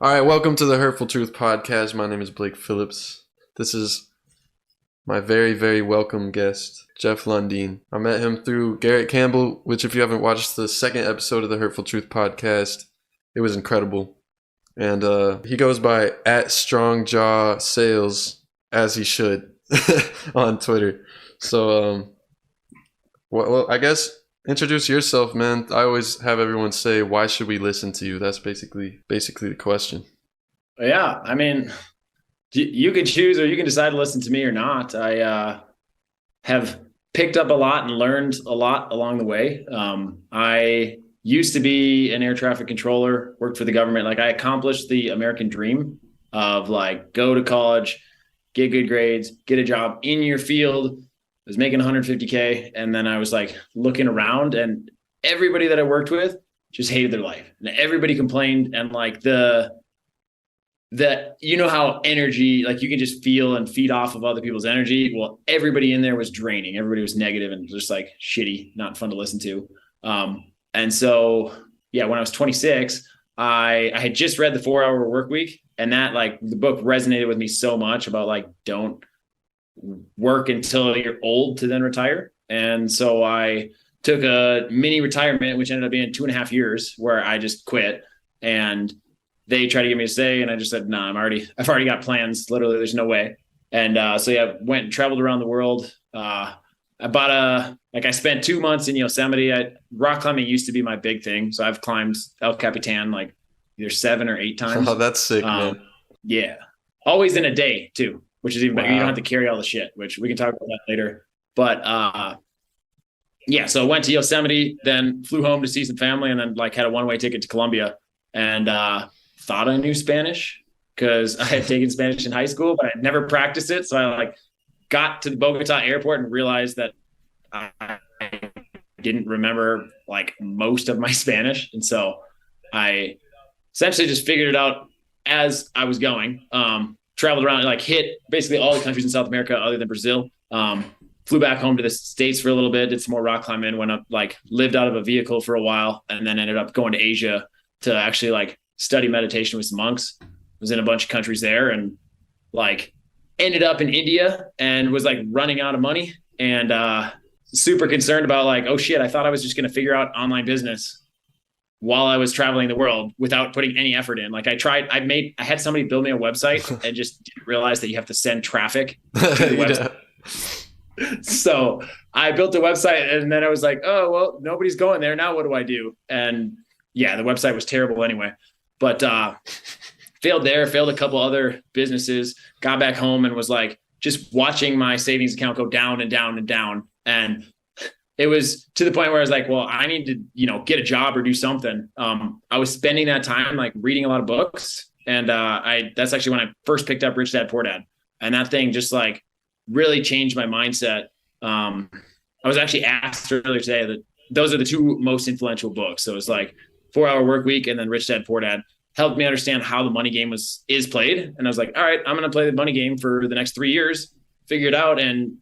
All right, welcome to the Hurtful Truth podcast. My name is Blake Phillips. This is my very, very welcome guest, Jeff Lundeen. I met him through Garrett Campbell, which if you haven't watched the second episode of the Hurtful Truth podcast, it was incredible. And he goes by @StrongJawSales, as he should, on Twitter. So, well, I guess introduce yourself, man. I always have everyone say, "Why should we listen to you?" That's basically the question. Yeah, I mean, you could choose or you can decide to listen to me or not. I have picked up a lot and learned a lot along the way. I used to be an air traffic controller, worked for the government. Like I accomplished the American dream of like go to college, get good grades, get a job in your field. I was making 150K, and then I was like looking around, and everybody that I worked with just hated their life, and everybody complained, and like that you know how energy, like you can just feel and feed off of other people's energy. Well, everybody in there was draining. Everybody was negative and just like shitty, not fun to listen to. And so, yeah, when I was 26, I had just read the 4 Hour Work Week, and that like the book resonated with me so much about like, don't work until you're old to then retire. And so I took a mini retirement, which ended up being 2.5 years, where I just quit. And they tried to get me to stay, and I just said, "No, I've already got plans. Literally, there's no way." And so yeah, went and traveled around the world. I spent 2 months in Yosemite. Rock climbing used to be my big thing, so I've climbed El Capitan like either 7 or 8 times. Oh, that's sick, man. Yeah, always in a day too, which is even better. You don't Wow. have to carry all the shit, which we can talk about that later. But yeah, so I went to Yosemite, then flew home to see some family, and then like had a one-way ticket to Colombia, and thought I knew Spanish because I had taken Spanish in high school, but I'd never practiced it. So I like got to the Bogota airport and realized that I didn't remember like most of my Spanish. And so I essentially just figured it out as I was going. Traveled around, like hit basically all the countries in South America other than Brazil. Flew back home to the States for a little bit, did some more rock climbing, went up, like lived out of a vehicle for a while, and then ended up going to Asia to actually like study meditation with some monks. Was in a bunch of countries there, and like ended up in India and was like running out of money and super concerned about like, oh shit, I thought I was just going to figure out online business while I was traveling the world without putting any effort in. Like I had somebody build me a website and just didn't realize that you have to send traffic to the website. So I built a website, and then I was like, oh, well, nobody's going there. Now what do I do? And yeah, the website was terrible anyway. But failed there, failed a couple other businesses, got back home and was like just watching my savings account go down and down and down. And it was to the point where I was like, well, I need to, get a job or do something. I was spending that time like reading a lot of books. And that's actually when I first picked up Rich Dad Poor Dad. And that thing just like really changed my mindset. I was actually asked earlier today that those are the two most influential books. So it's like 4 Hour Work Week and then Rich Dad Poor Dad helped me understand how the money game is played. And I was like, all right, I'm going to play the money game for the next 3 years, figure it out. And,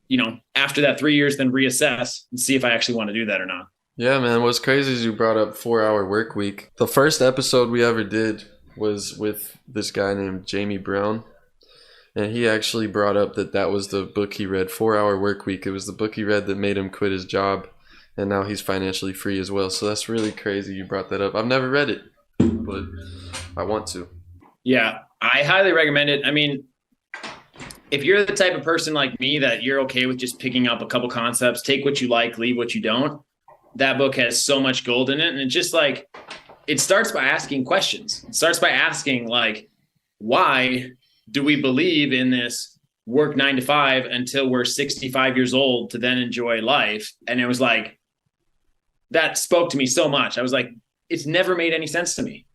after that 3 years, then reassess and see if I actually want to do that or not. Yeah, man. What's crazy is you brought up 4 Hour Work Week. The first episode we ever did was with this guy named Jamie Brown. And he actually brought up that was the book he read, 4 Hour Work Week. It was the book he read that made him quit his job. And now he's financially free as well. So that's really crazy you brought that up. I've never read it, but I want to. Yeah, I highly recommend it. I mean, if you're the type of person like me that you're okay with just picking up a couple concepts, take what you like, leave what you don't, that book has so much gold in it. And it's just like, it starts by asking questions. It starts by asking like, why do we believe in this work 9 to 5 until we're 65 years old to then enjoy life? And it was like, that spoke to me so much. I was like, it's never made any sense to me,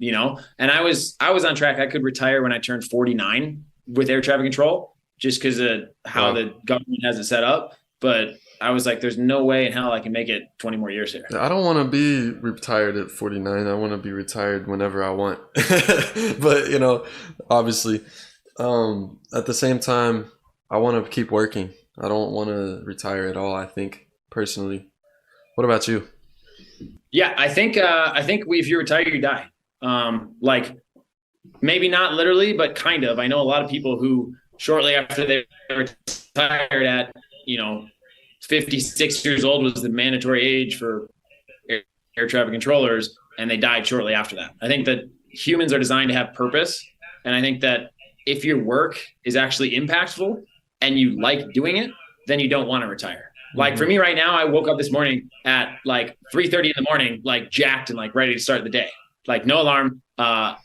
and I was on track. I could retire when I turned 49 with air traffic control just because of how the government has it set up. But I was like, there's no way in hell I can make it 20 more years here. I don't want to be retired at 49. I want to be retired whenever I want. But, obviously, at the same time, I want to keep working. I don't want to retire at all, I think, personally. What about you? Yeah, I think if you retire, you die. Like Maybe not literally, but kind of. I know a lot of people who shortly after they retired at, 56 years old was the mandatory age for air traffic controllers, and they died shortly after that. I think that humans are designed to have purpose, and I think that if your work is actually impactful and you like doing it, then you don't want to retire. Like for me right now, I woke up this morning at like 3:30 in the morning, like jacked and like ready to start the day. Like no alarm,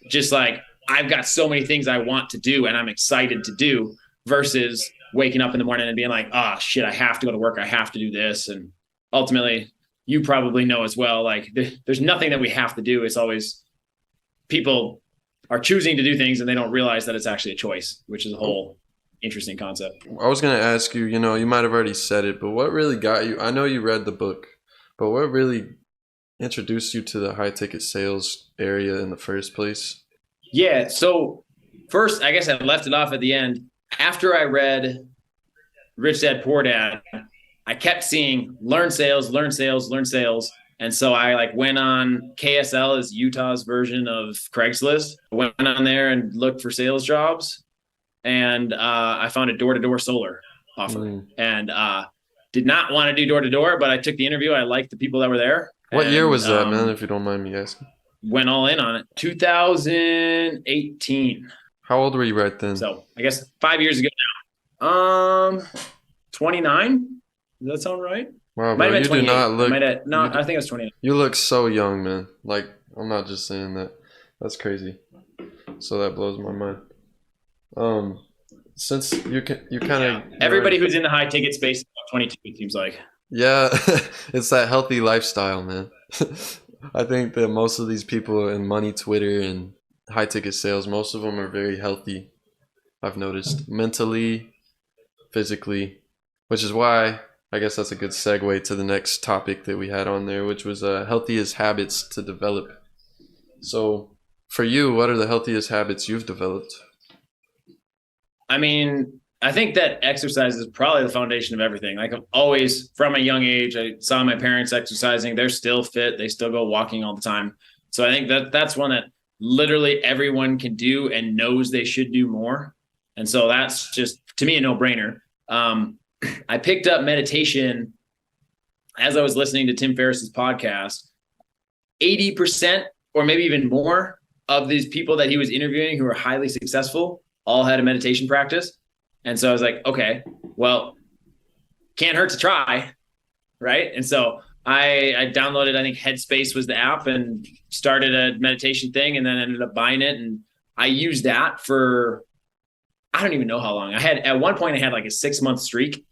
just like I've got so many things I want to do and I'm excited to do versus waking up in the morning and being like, oh shit, I have to go to work. I have to do this. And ultimately, you probably know as well, like there's nothing that we have to do. It's always people are choosing to do things and they don't realize that it's actually a choice, which is a whole interesting concept. I was going to ask you, you might have already said it, but what really got you? I know you read the book, but what really introduced you to the high ticket sales area in the first place? Yeah. So first, I guess I left it off at the end. After I read Rich Dad Poor Dad, I kept seeing learn sales, learn sales, learn sales. And so I like went on KSL, is Utah's version of Craigslist. I went on there and looked for sales jobs. And I found a door-to-door solar offer and did not want to do door-to-door, but I took the interview. I liked the people that were there. What year was that, man, if you don't mind me asking? Went all in on it. 2018. How old were you right then? So I guess 5 years ago now. 29. Does that sound right? Wow, bro, you do not look. I think it was 29. You look so young, man. Like, I'm not just saying that. That's crazy. So that blows my mind. Since you kind of everybody who's in the high ticket space is about 22, it seems like. Yeah, it's that healthy lifestyle, man. I think that most of these people in money Twitter and high ticket sales, most of them are very healthy. I've noticed mentally, physically, which is why I guess that's a good segue to the next topic that we had on there, which was healthiest habits to develop. So for you, what are the healthiest habits you've developed? I mean, I think that exercise is probably the foundation of everything. Like I've always, from a young age, I saw my parents exercising. They're still fit. They still go walking all the time. So I think that that's one that literally everyone can do and knows they should do more. And so that's just, to me, a no-brainer. I picked up meditation as I was listening to Tim Ferriss's podcast. 80% or maybe even more of these people that he was interviewing who were highly successful all had a meditation practice. And so I was like, okay, well, can't hurt to try, right? And so I downloaded, I think Headspace was the app, and started a meditation thing, and then ended up buying it. And I used that for, I don't even know how long. At one point I had like a 6-month streak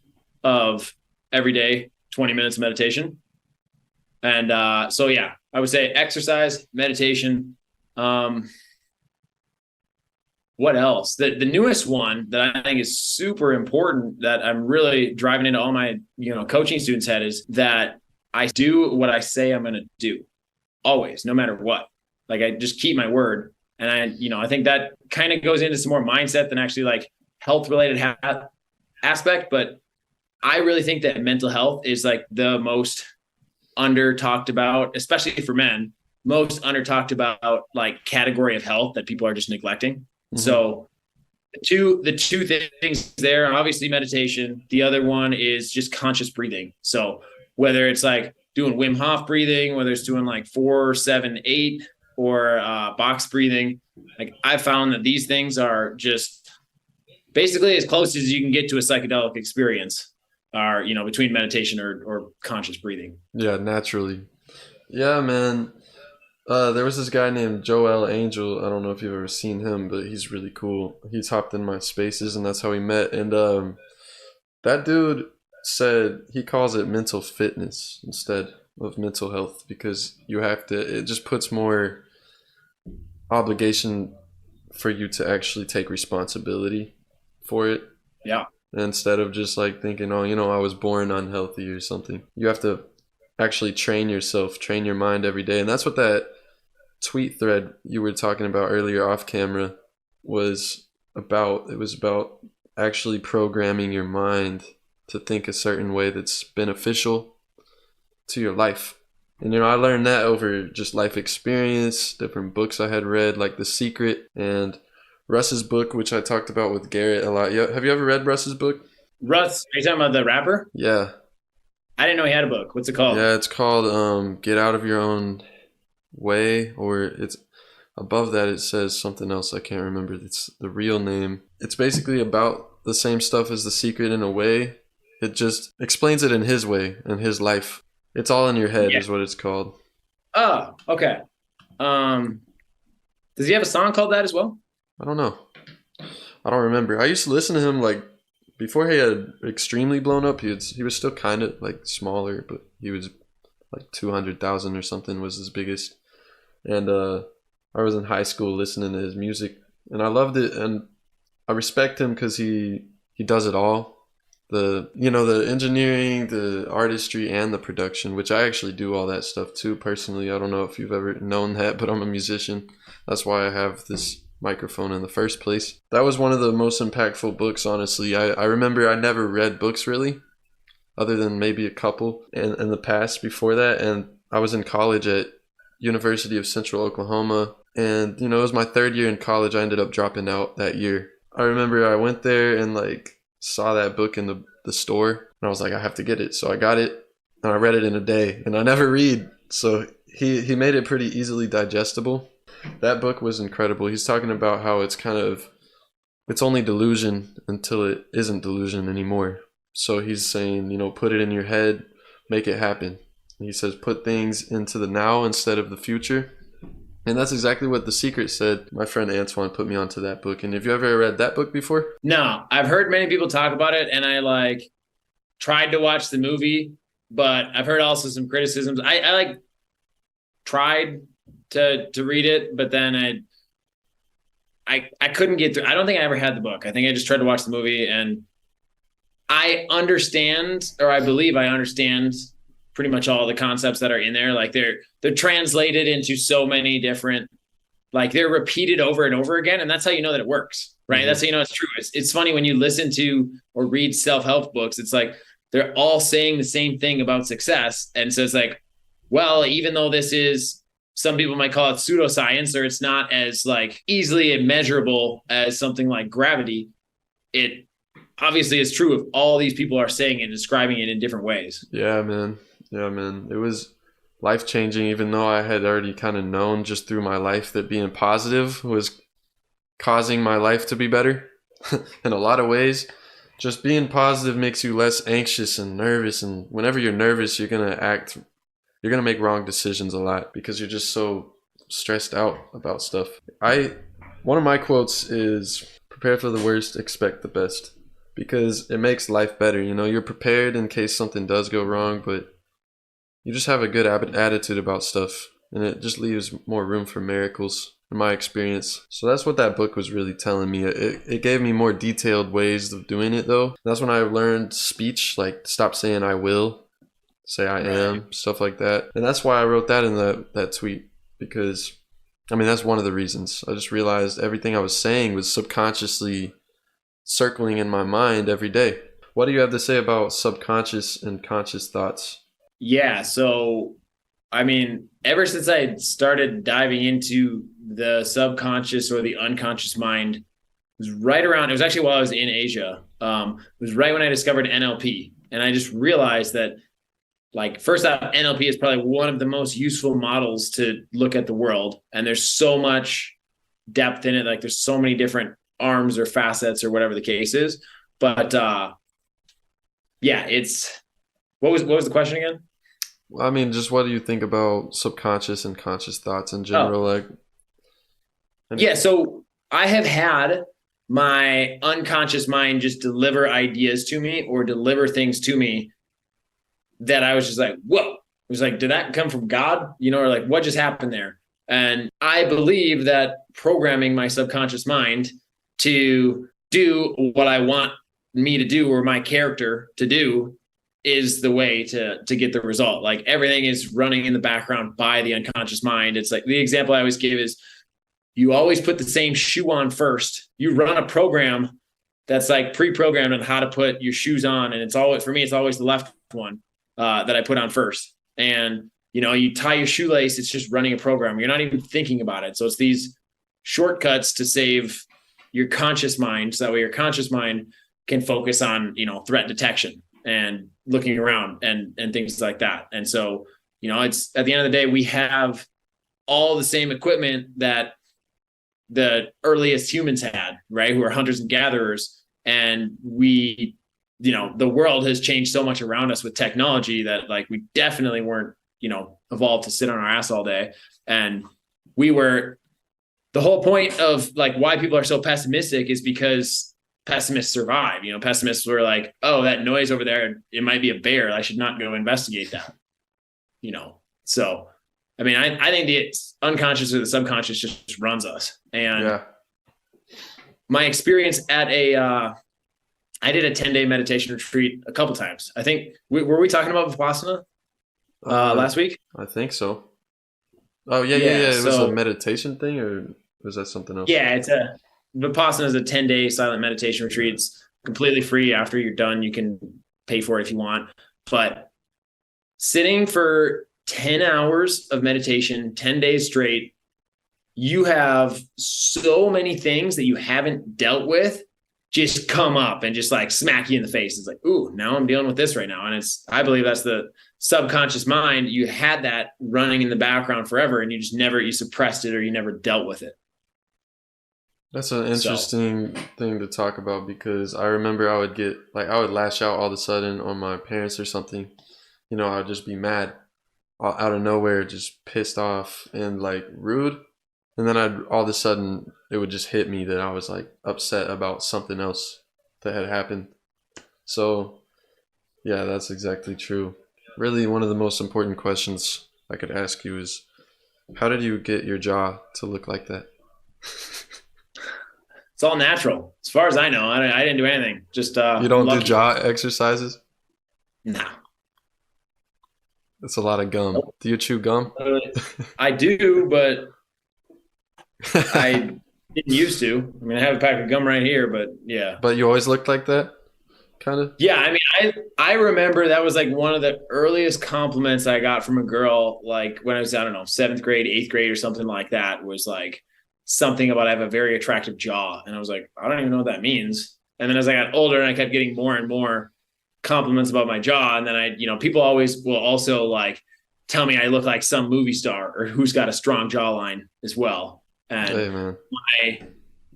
of every day 20 minutes of meditation. And so yeah, I would say exercise, meditation. What else? The newest one that I think is super important that I'm really driving into all my coaching students' head is that I do what I say I'm going to do, always, no matter what. Like I just keep my word, and I think that kind of goes into some more mindset than actually like health related aspect. But I really think that mental health is like the most under talked about, especially for men, most under talked about like category of health that people are just neglecting. So the two things there, obviously meditation. The other one is just conscious breathing. So whether it's like doing Wim Hof breathing, whether it's doing like 4, 7, 8 or box breathing, like I found that these things are just basically as close as you can get to a psychedelic experience are, between meditation or conscious breathing. Yeah, naturally. Yeah, man. There was this guy named Joel Angel. I don't know if you've ever seen him, but he's really cool. He's hopped in my spaces, and that's how we met. And that dude said he calls it mental fitness instead of mental health, because it just puts more obligation for you to actually take responsibility for it. Yeah. Instead of just like thinking, oh, I was born unhealthy or something. You have to actually train yourself, train your mind every day. And that's what that tweet thread you were talking about earlier off camera was about. It was about actually programming your mind to think a certain way that's beneficial to your life. And I learned that over just life experience, different books I had read, like The Secret and Russ's book, which I talked about with Garrett a lot. Have you ever read Russ's book? Russ, are you talking about the rapper? Yeah. I didn't know he had a book. What's it called? Yeah, it's called Get Out of Your Own Way, or it's above that it says something else I can't remember. It's the real name. It's basically about the same stuff as The Secret in a way. It just explains it in his way, in his life. It's all in your head Yeah. is what it's called. Oh, okay. Does he have a song called that as well? I don't know. I don't remember. I used to listen to him like before he had extremely blown up. He was still kind of like smaller, but he was like 200,000 or something was his biggest. And I was in high school listening to his music, and I loved it. And I respect him because he does it all. The engineering, the artistry, and the production, which I actually do all that stuff too personally. I don't know if you've ever known that, but I'm a musician. That's why I have this microphone in the first place. That was one of the most impactful books, honestly. I remember I never read books really, other than maybe a couple in the past before that. And I was in college at University of Central Oklahoma, and it was my third year in college. I ended up dropping out that year. I remember I went there and like saw that book in the store, and I was like, I have to get it. So I got it, and I read it in a day, and I never read. So he made it pretty easily digestible. That book was incredible. He's talking about how it's only delusion until it isn't delusion anymore. So he's saying, put it in your head, make it happen. He says, put things into the now instead of the future. And that's exactly what The Secret said. My friend Antoine put me onto that book. And have you ever read that book before? No, I've heard many people talk about it, and I tried to watch the movie, but I've heard also some criticisms. I tried to read it, but then I couldn't get through. I don't think I ever had the book. I think I just tried to watch the movie, and I understand, or I believe I understand pretty much all the concepts that are in there. Like they're translated into so many different, like they're repeated over and over again. And that's how you know that it works, right? Mm-hmm. That's how you know it's true. It's funny when you listen to or read self-help books, it's like, they're all saying the same thing about success. And so it's like, well, even though this is, some people might call it pseudoscience, or it's not as like easily measurable as something like gravity, it obviously is true if all these people are saying it and describing it in different ways. Yeah, man. It was life-changing, even though I had already kind of known just through my life that being positive was causing my life to be better in a lot of ways. Just being positive makes you less anxious and nervous. And whenever you're nervous, you're going to make wrong decisions a lot because you're just so stressed out about stuff. One of my quotes is, prepare for the worst, expect the best, because it makes life better. You're prepared in case something does go wrong, but you just have a good attitude about stuff, and it just leaves more room for miracles in my experience. So that's what that book was really telling me. It gave me more detailed ways of doing it, though. That's when I learned speech, like stop saying I will, say I am, stuff like that. And that's why I wrote that in that tweet, because that's one of the reasons. I just realized everything I was saying was subconsciously circling in my mind every day. What do you have to say about subconscious and conscious thoughts? Yeah, so ever since I started diving into the subconscious or the unconscious mind, it was actually while I was in Asia. It was right when I discovered NLP. And I just realized that, like, first off, NLP is probably one of the most useful models to look at the world. And there's so much depth in it. Like, there's so many different arms or facets or whatever the case is. But yeah, what was the question again? Just what do you think about subconscious and conscious thoughts in general? Yeah, so I have had my unconscious mind just deliver ideas to me or deliver things to me that I was just like, whoa. It was like, did that come from God? Or like, what just happened there? And I believe that programming my subconscious mind to do what I want me to do or my character to do is the way to get the result. Like, everything is running in the background by the unconscious mind. It's like, the example I always give is, you always put the same shoe on first. You run a program that's like pre-programmed on how to put your shoes on. And it's always the left one that I put on first. And you tie your shoelace, it's just running a program. You're not even thinking about it. So it's these shortcuts to save your conscious mind. So that way your conscious mind can focus on, threat detection and looking around and things like that. And so, it's at the end of the day, we have all the same equipment that the earliest humans had, right? Who are hunters and gatherers. And we, the world has changed so much around us with technology that like we definitely weren't, evolved to sit on our ass all day. And the whole point of like why people are so pessimistic is because pessimists survive. Pessimists were like, oh, that noise over there, it might be a bear. I should not go investigate that. So I mean, I think the unconscious or the subconscious just runs us. And my experience at I did a 10-day meditation retreat a couple times. I think, were we talking about Vipassana last week? I think so. Oh, yeah. It was a meditation thing, or was that something else? Yeah, Vipassana is a 10-day silent meditation retreat. It's completely free. After you're done, you can pay for it if you want. But sitting for 10 hours of meditation, 10 days straight, you have so many things that you haven't dealt with just come up and just like smack you in the face. It's like, ooh, now I'm dealing with this right now. And I believe that's the subconscious mind. You had that running in the background forever and you suppressed it or you never dealt with it. That's an interesting thing to talk about, because I remember I would lash out all of a sudden on my parents or something. I'd just be mad out of nowhere, just pissed off and like rude. And then all of a sudden it would just hit me that I was like upset about something else that had happened. So yeah, that's exactly true. Really, one of the most important questions I could ask you is, how did you get your jaw to look like that? It's all natural. As far as I know, I didn't do anything. Just you don't do jaw exercises? No. That's a lot of gum. Nope. Do you chew gum? I do, but I didn't used to. I mean, I have a pack of gum right here, but yeah. But you always looked like that, kind of? Yeah, I mean, I remember that was like one of the earliest compliments I got from a girl, like when I was, I don't know, 7th grade, 8th grade or something like that, was like something about I have a very attractive jaw. And I was like, I don't even know what that means. And then as I got older and I kept getting more and more compliments about my jaw, and then people always will also like tell me I look like some movie star or who's got a strong jawline as well. And hey, man.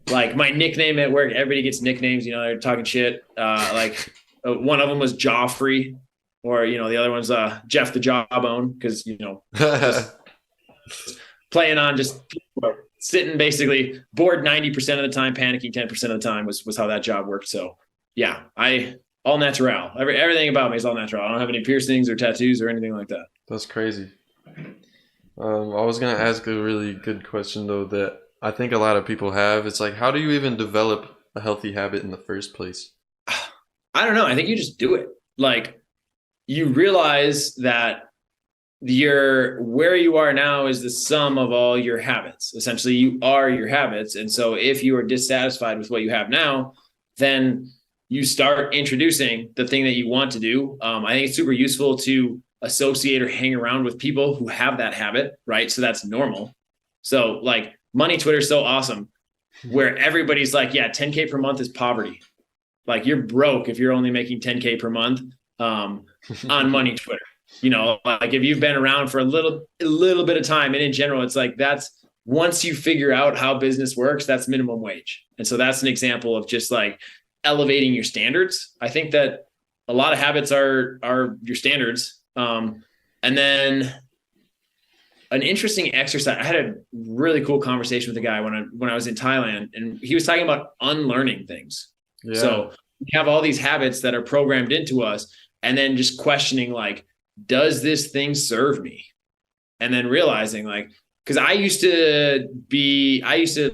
my nickname at work, everybody gets nicknames, they're talking shit. One of them was Joffrey, or the other one's Jeff the Jawbone, because just playing on just sitting basically bored 90% of the time, panicking 10% of the time was how that job worked. So yeah, all natural. Everything about me is all natural. I don't have any piercings or tattoos or anything like that. That's crazy. I was going to ask a really good question, though, that I think a lot of people have. It's like, how do you even develop a healthy habit in the first place? I don't know. I think you just do it. Like, you realize that where you are now is the sum of all your habits. Essentially, you are your habits. And so if you are dissatisfied with what you have now, then you start introducing the thing that you want to do. I think it's super useful to associate or hang around with people who have that habit, right? So that's normal. So like money Twitter is so awesome, where everybody's like, yeah, 10K per month is poverty. Like you're broke if you're only making 10K per month on money Twitter. Like if you've been around for a little bit of time, and in general, it's like that's once you figure out how business works, that's minimum wage. And so that's an example of just like elevating your standards. I think that a lot of habits are your standards. And then an interesting exercise, I had a really cool conversation with a guy when I was in Thailand, and he was talking about unlearning things. Yeah. So we have all these habits that are programmed into us, and then just questioning like, does this thing serve me? And then realizing like, because I used to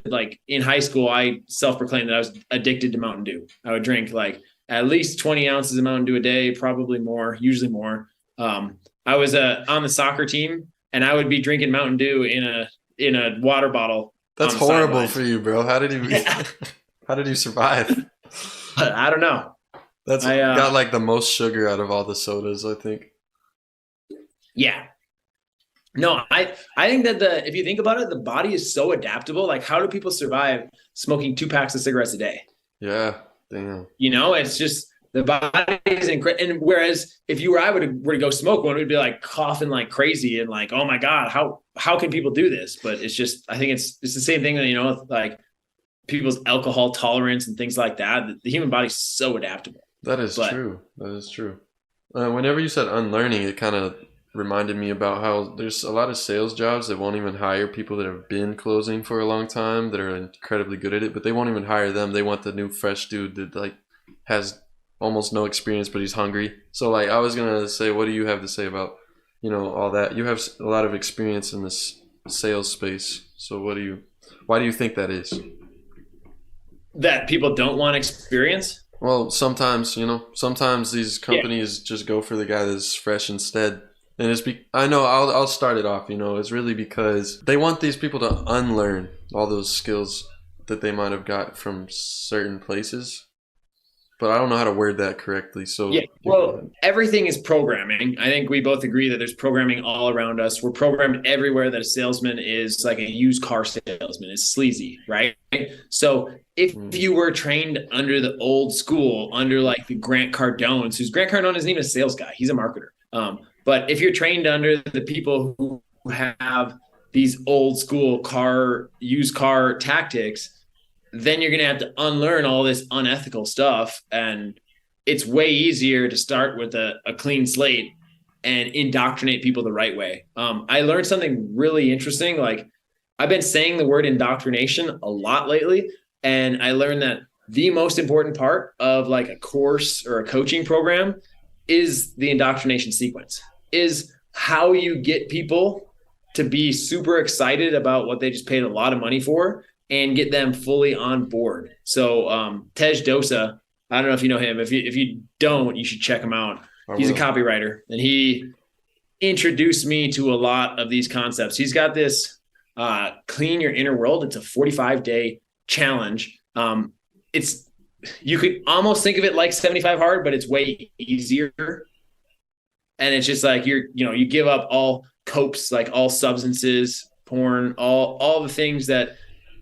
like in high school, I self-proclaimed that I was addicted to Mountain Dew. I would drink like at least 20 ounces of Mountain Dew a day, probably more, usually more. I was on the soccer team, and I would be drinking Mountain Dew in a water bottle. That's horrible for you, bro. How did you survive? I don't know. That's got like the most sugar out of all the sodas, I think. Yeah. No, I think that if you think about it, the body is so adaptable. Like, how do people survive smoking 2 packs of cigarettes a day? Yeah, damn. It's just the body is incredible. And whereas if you or I were to go smoke one, we'd be like coughing like crazy and like, oh my God, how can people do this? But it's just, I think it's the same thing that, like people's alcohol tolerance and things like that. The human body's so adaptable. That is But true. That is true. Whenever you said unlearning, it kind of reminded me about how there's a lot of sales jobs that won't even hire people that have been closing for a long time that are incredibly good at it, but they won't even hire them. They want the new fresh dude that like has almost no experience, but he's hungry. So like I was gonna say, what do you have to say about all that? You have a lot of experience in this sales space. So why do you think that is? that people don't want experience. Well, sometimes these companies just go for the guy that's fresh instead. And I know I'll start it off, it's really because they want these people to unlearn all those skills that they might have got from certain places. But I don't know how to word that correctly. So Yeah. Well, everything is programming. I think we both agree that there's programming all around us. We're programmed everywhere that a salesman is like a used car salesman. It's sleazy, right? So if you were trained under the old school, under like the Grant Cardones, who's Grant Cardone isn't even a sales guy, he's a marketer. But if you're trained under the people who have these old school used car tactics, then you're going to have to unlearn all this unethical stuff. And it's way easier to start with a clean slate and indoctrinate people the right way. I learned something really interesting. Like, I've been saying the word indoctrination a lot lately. And I learned that the most important part of like a course or a coaching program is the indoctrination sequence, is how you get people to be super excited about what they just paid a lot of money for and get them fully on board. So Tej Dosa, I don't know if you know him. If you don't, you should check him out. He's a copywriter, and he introduced me to a lot of these concepts. He's got this Clean Your Inner World. It's a 45-day challenge. You could almost think of it like 75 Hard, but it's way easier. And it's just like you give up all copes, like all substances, porn, all the things that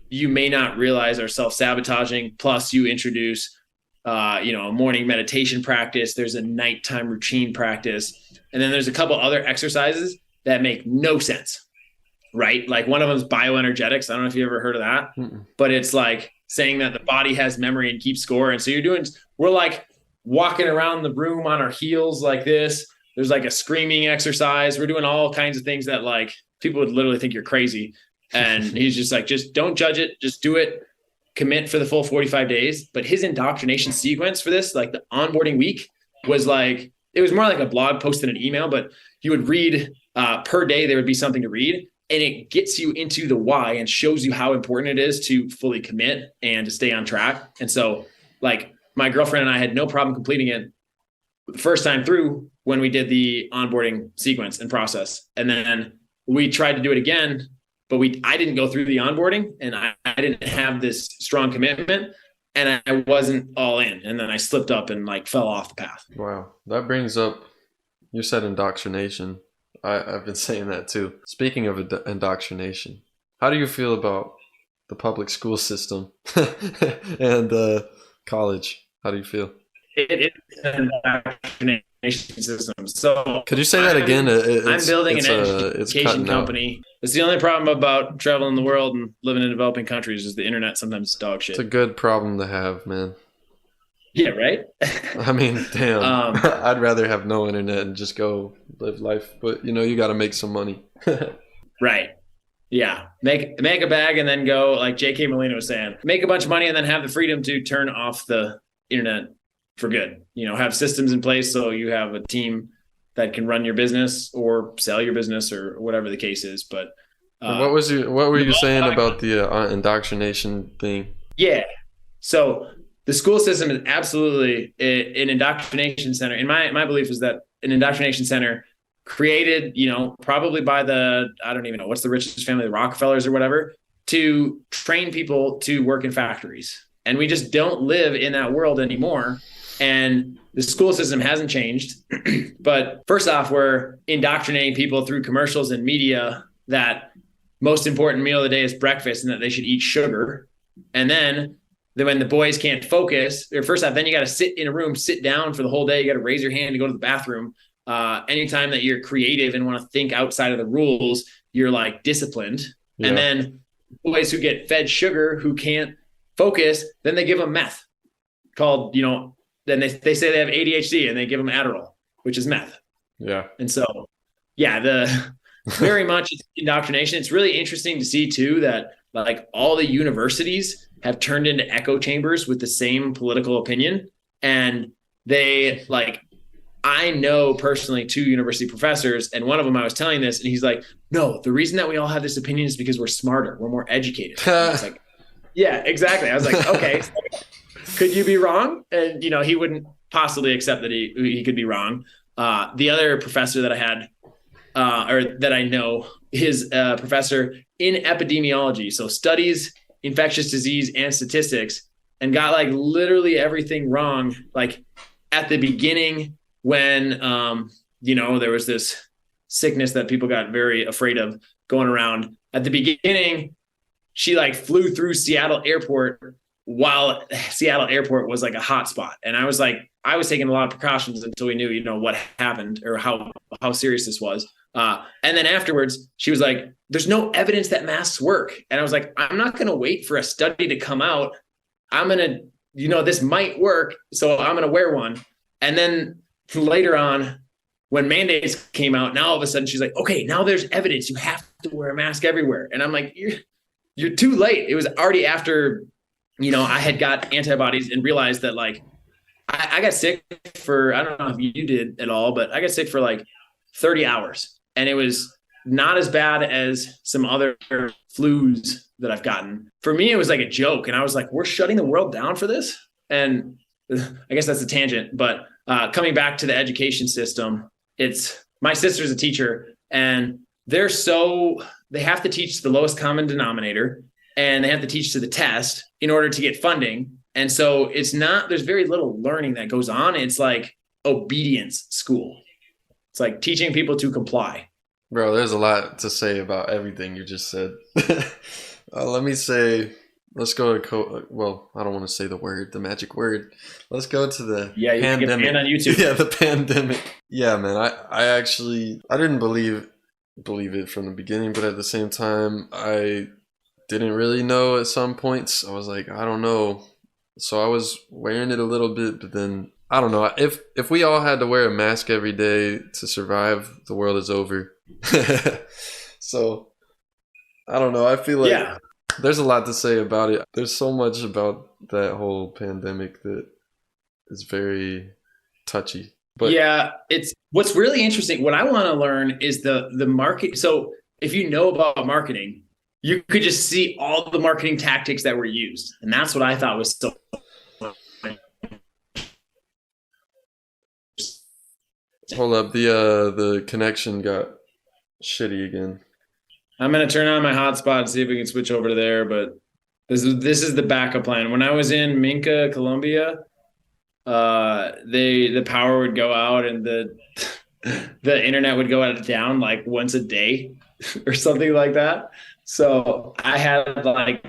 you may not realize are self-sabotaging. Plus you introduce, a morning meditation practice. There's a nighttime routine practice. And then there's a couple other exercises that make no sense, right? Like one of them is bioenergetics. I don't know if you ever heard of that, but it's like saying that the body has memory and keeps score. And so we're like walking around the room on our heels like this. There's like a screaming exercise. We're doing all kinds of things that like people would literally think you're crazy. And he's just like, just don't judge it. Just do it. Commit for the full 45 days. But his indoctrination sequence for this, like the onboarding week, was like, it was more like a blog post than an email, but you would read per day, there would be something to read. And it gets you into the why and shows you how important it is to fully commit and to stay on track. And so like my girlfriend and I had no problem completing it the first time through when we did the onboarding sequence and process. And then we tried to do it again, but I didn't go through the onboarding, and I didn't have this strong commitment, and I wasn't all in. And then I slipped up and like fell off the path. Wow. That brings up, you said indoctrination. I've been saying that too. Speaking of indoctrination, how do you feel about the public school system and college? How do you feel? It is an indoctrination system. So could you say that again? I'm building an education company. It's the only problem about traveling the world and living in developing countries is the internet sometimes is dog shit. It's a good problem to have, man. Yeah, right? I mean, damn. I'd rather have no internet and just go live life. But, you got to make some money. Right. Yeah. Make a bag and then go, like J.K. Molina was saying, make a bunch of money and then have the freedom to turn off the internet for good. Have systems in place so you have a team that can run your business or sell your business or whatever the case is. But what were you saying about the indoctrination thing? Yeah. So the school system is absolutely an indoctrination center. And my belief is that an indoctrination center created, probably by I don't even know, what's the richest family, the Rockefellers or whatever, to train people to work in factories. And we just don't live in that world anymore. And the school system hasn't changed. But first off, we're indoctrinating people through commercials and media that most important meal of the day is breakfast and that they should eat sugar. And then when the boys can't focus, or first off, then you got to sit in a room, sit down for the whole day. You got to raise your hand to go to the bathroom. Anytime that you're creative and want to think outside of the rules, you're like disciplined. Yeah. And then boys who get fed sugar, who can't focus, then they give them meth called, then they say they have ADHD and they give them Adderall, which is meth. Yeah. And so, very much indoctrination. It's really interesting to see too, that like all the universities have turned into echo chambers with the same political opinion. And they I know personally 2 university professors, and one of them I was telling this, and he's like, no, the reason that we all have this opinion is because we're smarter. We're more educated. I was like, yeah, exactly. I was like, okay, so could you be wrong? And, he wouldn't possibly accept that he could be wrong. The other professor that I had, or that I know, is a professor in epidemiology. So studies infectious disease and statistics, and got like literally everything wrong. Like at the beginning, when there was this sickness that people got very afraid of going around. At the beginning, she like flew through Seattle Airport while Seattle Airport was like a hot spot. And I was taking a lot of precautions until we knew, what happened or how serious this was. And then afterwards, she was like, there's no evidence that masks work. And I was like, I'm not going to wait for a study to come out. I'm going to, this might work. So I'm going to wear one. And then later on, when mandates came out, now all of a sudden she's like, okay, now there's evidence. You have to wear a mask everywhere. And I'm like, you're too late. It was already after, I had got antibodies and realized that like, I got sick for, I don't know if you did at all, but I got sick for like 30 hours. And it was not as bad as some other flus that I've gotten. For me, it was like a joke. And I was like, we're shutting the world down for this? And I guess that's a tangent. But coming back to the education system, it's my sister's a teacher, and they have to teach the lowest common denominator, and they have to teach to the test in order to get funding. And so there's very little learning that goes on. It's like obedience school. It's like teaching people to comply. Bro, there's a lot to say about everything you just said. Let me say, let's go to, I don't want to say the magic word. Let's go to the pandemic. You can get banned on YouTube. Yeah, the pandemic. Yeah, man, I didn't believe it from the beginning, but at the same time, I didn't really know at some points. I was like, I don't know. So I was wearing it a little bit, but then I don't know. If we all had to wear a mask every day to survive, the world is over. So I don't know. I feel like there's a lot to say about it. There's so much about that whole pandemic that is very touchy. But yeah, it's what's really interesting. What I want to learn is the market. So if you know about marketing, you could just see all the marketing tactics that were used. And that's what I thought was so. Hold up, the connection got shitty again. I'm gonna turn on my hotspot and see if we can switch over to there. But this is the backup plan. When I was in Minca, Colombia, the power would go out and the internet would go out down like once a day or something like that. So I had like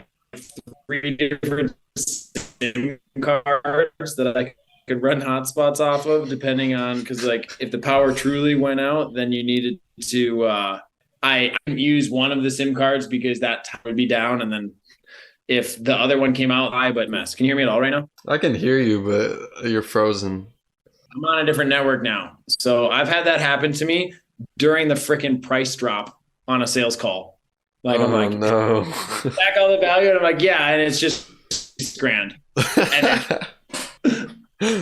3 different SIM cards that I could run hotspots off of, depending on, because like if the power truly went out, then you needed to I couldn't use one of the SIM cards because that would be down, and then if the other one came out, but mess. Can you hear me at all right now? I can hear you, but you're frozen. I'm on a different network now. So I've had that happen to me during the freaking price drop on a sales call. Like, I'm like, no. Back all the value. And I'm like, yeah. And it's just $6,000.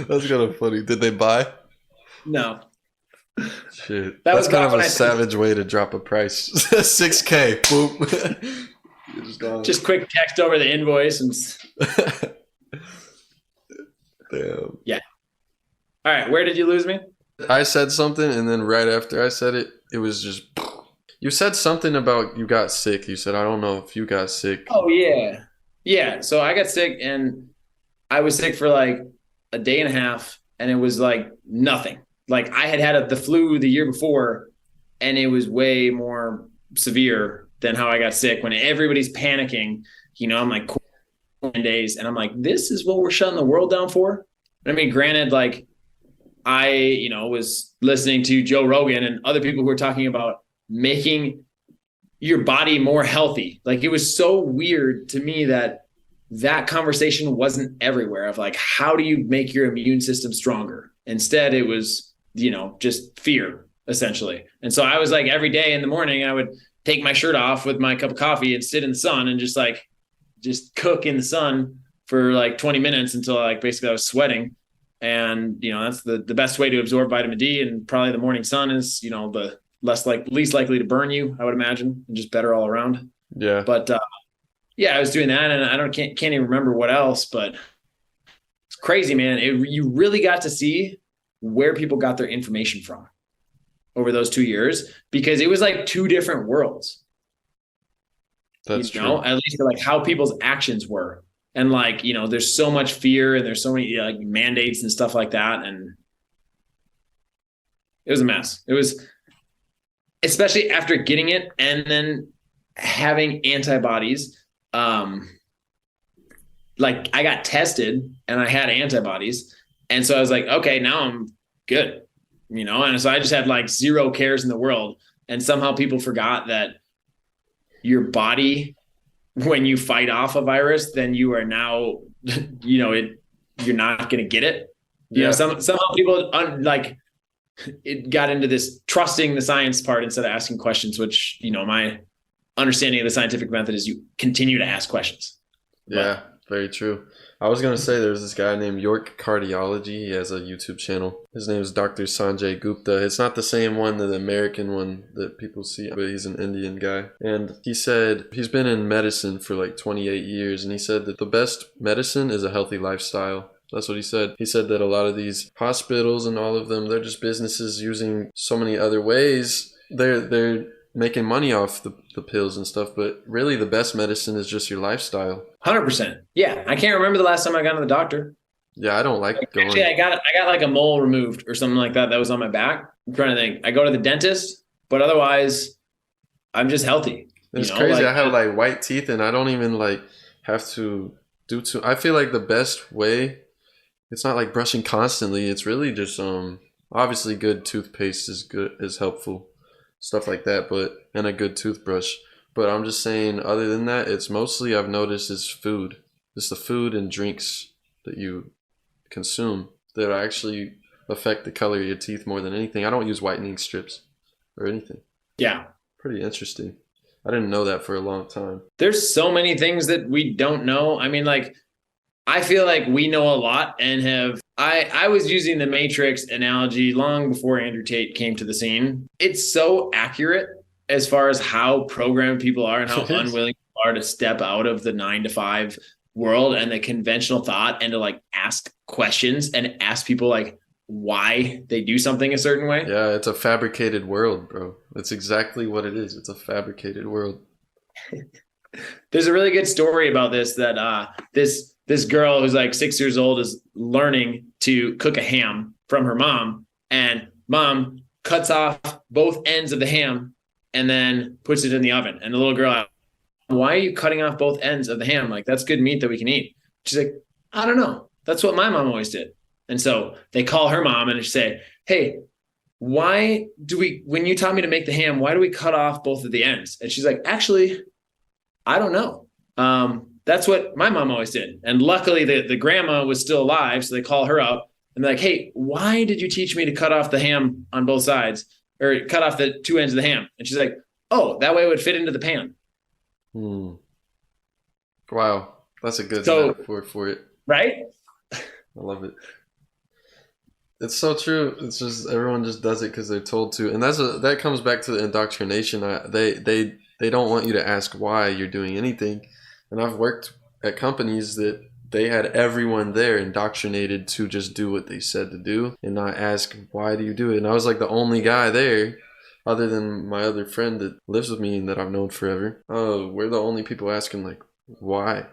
That's kind of funny. Did they buy? No. Shit. That's kind of a savage way to drop a price. $6,000. Boom. Just quick text over the invoice and. Damn. Yeah. All right. Where did you lose me? I said something, and then right after I said it, it was just. You said something about you got sick. You said, I don't know if you got sick. Oh, yeah. Yeah. So I got sick, and I was sick for like a day and a half. and it was like nothing. Like I had the flu the year before, and it was way more severe than how I got sick. When everybody's panicking, I'm like 10 days, and I'm like, this is what we're shutting the world down for. I mean, granted, like I, was listening to Joe Rogan and other people who were talking about making your body more healthy. Like it was so weird to me that conversation wasn't everywhere of like, how do you make your immune system stronger? Instead, it was, just fear essentially. And so I was like, every day in the morning, I would take my shirt off with my cup of coffee and sit in the sun and just cook in the sun for like 20 minutes until like basically I was sweating. And, that's the best way to absorb vitamin D. And probably the morning sun is, the least likely to burn you, I would imagine, and just better all around. Yeah. But yeah, I was doing that, and I can't even remember what else, but it's crazy, man. You really got to see where people got their information from over those 2 years, because it was like two different worlds. That's true. At least like how people's actions were. And like, there's so much fear and there's so many like mandates and stuff like that. And it was a mess. It was, especially after getting it and then having antibodies. Like I got tested and I had antibodies. And so I was like, okay, now I'm good, And so I just had like zero cares in the world. And somehow people forgot that your body, when you fight off a virus, then you are now, you're not going to get it. Somehow people it got into this trusting the science part instead of asking questions, which, my understanding of the scientific method is you continue to ask questions. Yeah, very true. I was going to say there's this guy named York Cardiology. He has a YouTube channel. His name is Dr. Sanjay Gupta. It's not the same one, the American one that people see, but he's an Indian guy. And he said he's been in medicine for like 28 years, and he said that the best medicine is a healthy lifestyle. That's what he said. He said that a lot of these hospitals and all of them, they're just businesses using so many other ways. They're making money off the pills and stuff, but really the best medicine is just your lifestyle. 100%. Yeah. I can't remember the last time I got to the doctor. Yeah, I don't like going. Actually, I got like a mole removed or something like that was on my back. I'm trying to think. I go to the dentist, but otherwise I'm just healthy. It's crazy. I have like white teeth and I don't even like have to do too. I feel like the best way, it's not like brushing constantly. It's really just obviously good toothpaste is helpful. Stuff like that, and a good toothbrush. But I'm just saying, other than that, it's mostly I've noticed is food. It's the food and drinks that you consume that actually affect the color of your teeth more than anything. I don't use whitening strips or anything. Yeah. Pretty interesting. I didn't know that for a long time. There's so many things that we don't know. I mean, like, I feel like we know a lot and have. I was using the Matrix analogy long before Andrew Tate came to the scene. It's so accurate as far as how programmed people are and how unwilling people are to step out of the 9-to-5 world and the conventional thought and to like ask questions and ask people like why they do something a certain way. Yeah, it's a fabricated world, bro. It's exactly what it is. It's a fabricated world. There's a really good story about this that this girl who's like 6 years old is learning to cook a ham from her mom, and mom cuts off both ends of the ham and then puts it in the oven. And the little girl, why are you cutting off both ends of the ham? Like, that's good meat that we can eat. She's like, I don't know. That's what my mom always did. And so they call her mom and they say, hey, when you taught me to make the ham, why do we cut off both of the ends? And she's like, actually, I don't know. That's what my mom always did. And luckily the grandma was still alive. So they call her up and they're like, hey, why did you teach me to cut off the ham on both sides or cut off the two ends of the ham? And she's like, oh, that way it would fit into the pan. Wow. That's a good metaphor for it. Right? I love it. It's so true. It's just everyone just does it because they're told to. And that comes back to the indoctrination. They don't want you to ask why you're doing anything. And I've worked at companies that they had everyone there indoctrinated to just do what they said to do and not ask, why do you do it? And I was like the only guy there, other than my other friend that lives with me and that I've known forever. Oh, we're the only people asking, like, why?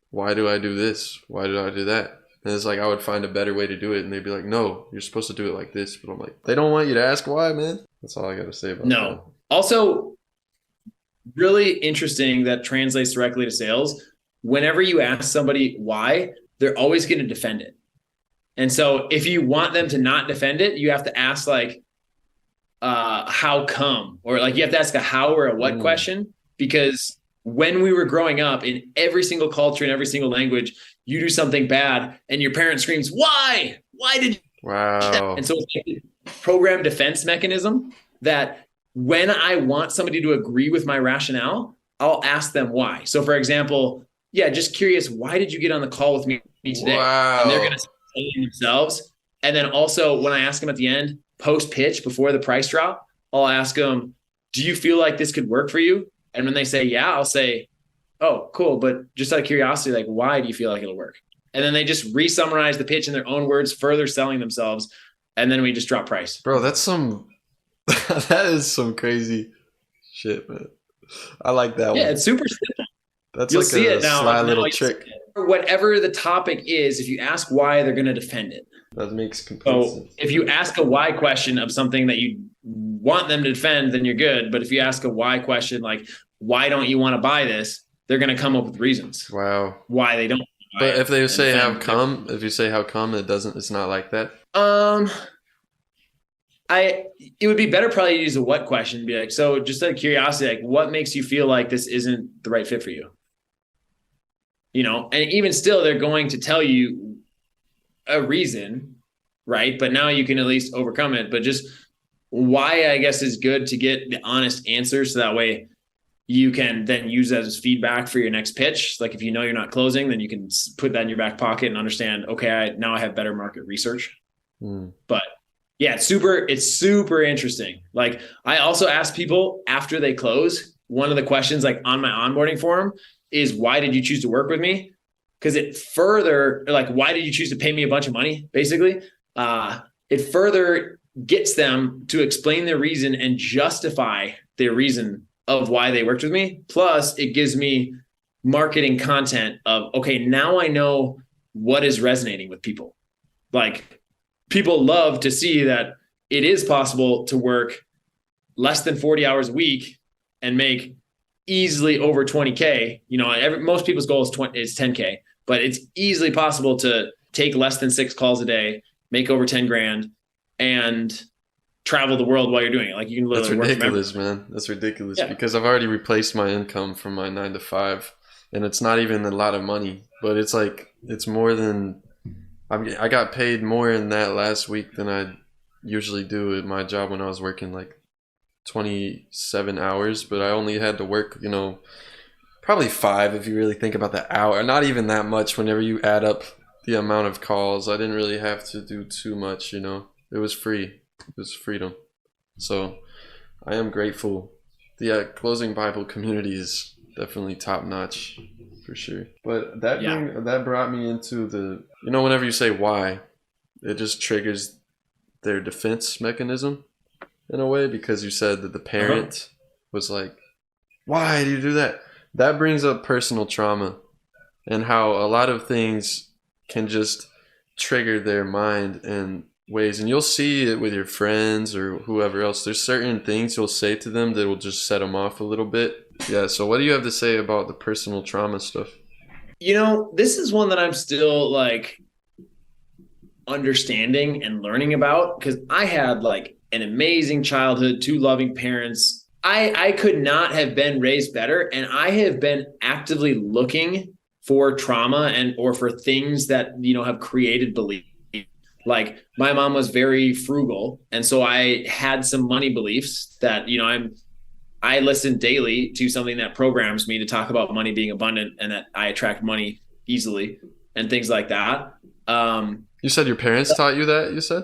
Why do I do this? Why do I do that? And it's like I would find a better way to do it, and they'd be like, "No, you're supposed to do it like this." But I'm like, they don't want you to ask why, man. That's all I got to say about that. No. Also, really interesting that translates directly to sales. Whenever you ask somebody why, they're always going to defend it. And so if you want them to not defend it, you have to ask like, how come? Or like you have to ask a how or a what question, because when we were growing up in every single culture, in every single language, you do something bad and your parent screams, why? Why did you? Wow. And so it's like a program defense mechanism that when I want somebody to agree with my rationale, I'll ask them why. So for example, yeah, just curious, why did you get on the call with me today? Wow. And they're going to say themselves. And then also when I ask them at the end, post pitch before the price drop, I'll ask them, do you feel like this could work for you? And when they say, yeah, I'll say, oh, cool. But just out of curiosity, like, why do you feel like it'll work? And then they just re-summarize the pitch in their own words, further selling themselves. And then we just drop price. Bro, that's that is some crazy shit, man. I like that one. Yeah, it's super simple. That's You'll like see a it now. sly little trick. Whatever the topic is, if you ask why, they're going to defend it. That makes complete sense. If you ask a why question of something that you want them to defend, then you're good. But if you ask a why question, like, why don't you want to buy this? They're going to come up with reasons. Wow. Why they don't. But if they say how come, it's not like that. It would be better probably to use a what question. Be like, so just out of curiosity, like what makes you feel like this isn't the right fit for you? You know, and even still, they're going to tell you a reason, right? But now you can at least overcome it. But just why, I guess, is good to get the honest answer. So that way you can then use that as feedback for your next pitch. Like if you know you're not closing, then you can put that in your back pocket and understand, okay, now I have better market research. But yeah, it's super interesting. Like I also ask people after they close, one of the questions like on my onboarding form is, why did you choose to work with me? Because it further, like, why did you choose to pay me a bunch of money? Basically, it further gets them to explain their reason and justify their reason of why they worked with me. Plus it gives me marketing content of, okay, now I know what is resonating with people. Like people love to see that it is possible to work less than 40 hours a week and make easily over 20K. You know, most people's goal is 10K, but it's easily possible to take less than 6 calls a day, make over 10 grand and travel the world while you're doing it. Like you can literally That's ridiculous, man. That's ridiculous because I've already replaced my income from my 9 to 5 and it's not even a lot of money, but it's like, it's more than, I got paid more in that last week than I usually do at my job when I was working like 27 hours, but I only had to work, you know, probably 5 if you really think about the hour. Not even that much whenever you add up the amount of calls. I didn't really have to do too much, you know. It was free. It was freedom. So I am grateful. The closing Bible community is definitely top notch for sure. But that brought me into the, you know, whenever you say why, it just triggers their defense mechanism in a way, because you said that the parent was like, why do you do that? That brings up personal trauma and how a lot of things can just trigger their mind in ways. And you'll see it with your friends or whoever else. There's certain things you'll say to them that will just set them off a little bit. Yeah, so what do you have to say about the personal trauma stuff? You know, this is one that I'm still like understanding and learning about, because I had like an amazing childhood, 2 loving parents. I could not have been raised better, and I have been actively looking for trauma or for things that, you know, have created belief. Like my mom was very frugal, and so I had some money beliefs that, you know, I listen daily to something that programs me to talk about money being abundant and that I attract money easily and things like that. You said your parents taught you that, you said?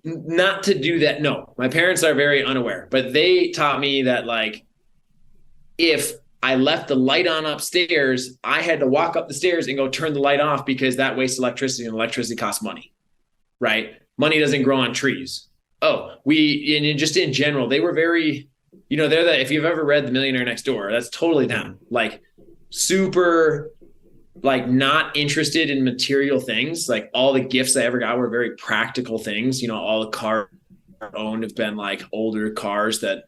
Not to do that. No, my parents are very unaware, but they taught me that like, if I left the light on upstairs, I had to walk up the stairs and go turn the light off because that wastes electricity and electricity costs money, right? Money doesn't grow on trees. And just in general, they were very, you know, if you've ever read The Millionaire Next Door, that's totally them. Like super like not interested in material things. Like all the gifts I ever got were very practical things. You know, all the cars I owned have been like older cars that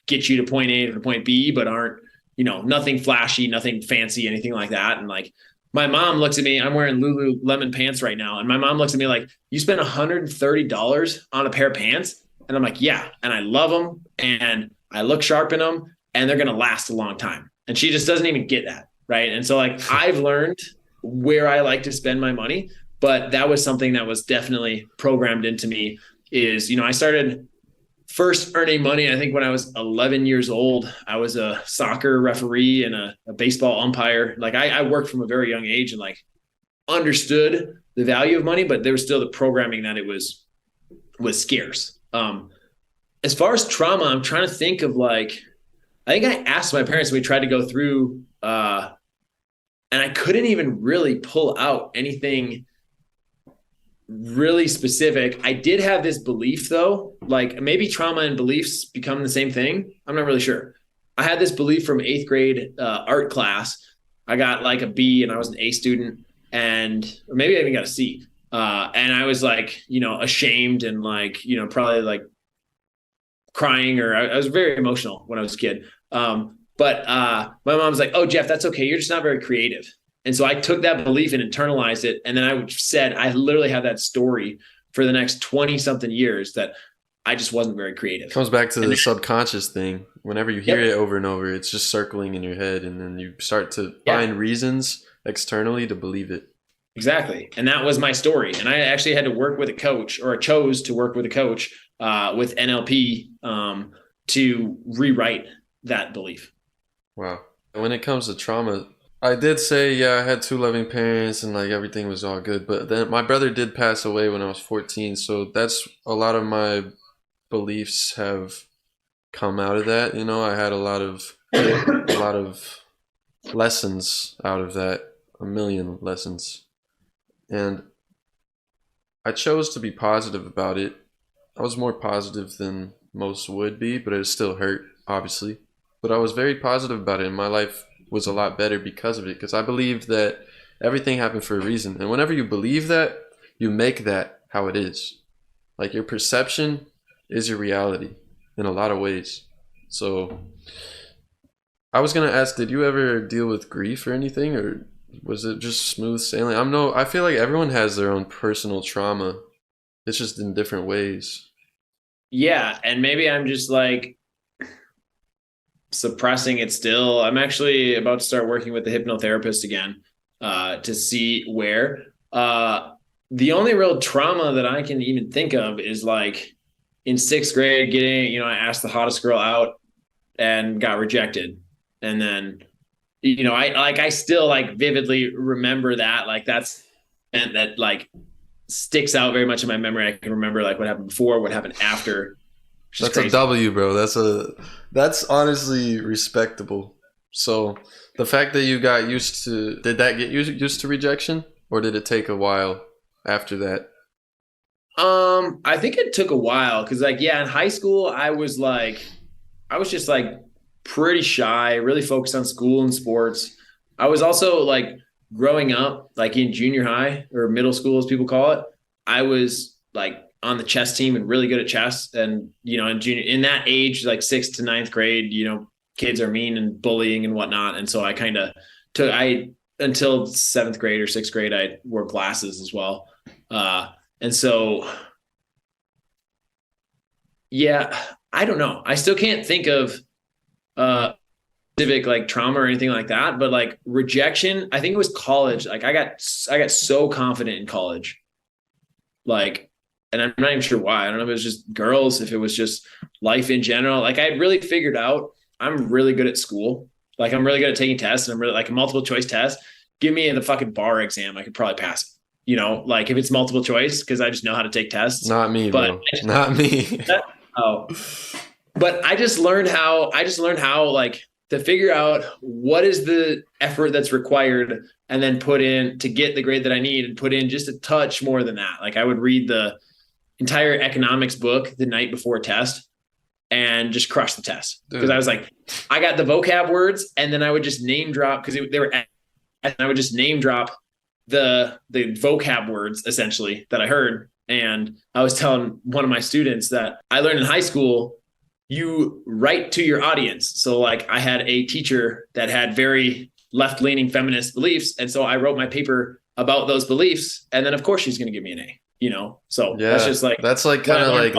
get you to point A to point B, but aren't, you know, nothing flashy, nothing fancy, anything like that. And like my mom looks at me, I'm wearing Lululemon pants right now. And my mom looks at me like, you spent $130 on a pair of pants? And I'm like, yeah. And I love them and I look sharp in them and they're going to last a long time. And she just doesn't even get that. Right. And so like I've learned where I like to spend my money, but that was something that was definitely programmed into me is, you know, I started first earning money, I think when I was 11 years old. I was a soccer referee and a baseball umpire. Like I worked from a very young age and like understood the value of money, but there was still the programming that it was scarce. As far as trauma, I'm trying to think of like, I think I asked my parents when we tried to go through, and I couldn't even really pull out anything really specific. I did have this belief though, like maybe trauma and beliefs become the same thing. I'm not really sure. I had this belief from 8th grade art class. I got like a B and I was an A student or maybe I even got a C. And I was like, you know, ashamed and like, you know, probably like crying or I was very emotional when I was a kid. But my mom was like, oh, Jeff, that's okay. You're just not very creative. And so I took that belief and internalized it. And then I literally had that story for the next 20 something years that I just wasn't very creative. It comes back to the subconscious thing. Whenever you hear it over and over, it's just circling in your head. And then you start to find reasons externally to believe it. Exactly. And that was my story. And I actually had to work with a coach, or I chose to work with a coach with NLP to rewrite that belief. Wow. When it comes to trauma, I did say, yeah, I had 2 loving parents and like everything was all good. But then my brother did pass away when I was 14. So that's a lot of my beliefs have come out of that. You know, I had a lot of lessons out of that, a million lessons. And I chose to be positive about it. I was more positive than most would be, but it still hurt, obviously. But I was very positive about it, and my life was a lot better because of it. Because I believe that everything happened for a reason. And whenever you believe that, you make that how it is. Like your perception is your reality in a lot of ways. So I was going to ask, did you ever deal with grief or anything? Or was it just smooth sailing? I feel like everyone has their own personal trauma. It's just in different ways. Yeah. And maybe I'm just like suppressing it still. I'm actually about to start working with the hypnotherapist again to see where. The only real trauma that I can even think of is like in 6th grade getting, you know, I asked the hottest girl out and got rejected. And then, you know, I still like vividly remember that. Like that's, and that like sticks out very much in my memory. I can remember like what happened before, what happened after. That's crazy. A W, bro. That's honestly respectable. So the fact that you got used to, did that get used to rejection, or did it take a while after that? I think it took a while because like, yeah, in high school, I was just like pretty shy, really focused on school and sports. I was also like growing up, like in junior high or middle school, as people call it, I was like on the chess team and really good at chess. And, you know, in that age, like 6th to 9th grade, you know, kids are mean and bullying and whatnot. And so I kind of until 7th grade or 6th grade, I wore glasses as well. And so, yeah, I don't know. I still can't think of specific like trauma or anything like that, but like rejection, I think it was college. Like I got so confident in college, like, and I'm not even sure why. I don't know if it was just girls, if it was just life in general. Like I had really figured out I'm really good at school. Like I'm really good at taking tests, and I'm really like a multiple choice test. Give me the fucking bar exam, I could probably pass it. You know, like if it's multiple choice, because I just know how to take tests. Not me, bro. Not me. But I just learned how like to figure out what is the effort that's required and then put in to get the grade that I need and put in just a touch more than that. Like I would read the entire economics book the night before a test and just crush the test. Because I was like, I got the vocab words, and then I would just name drop because they were and I would just name drop the vocab words essentially that I heard. And I was telling one of my students that I learned in high school, you write to your audience. So like I had a teacher that had very left-leaning feminist beliefs. And so I wrote my paper about those beliefs. And then of course she's going to give me an A, you know? So that's just like, that's like kind of like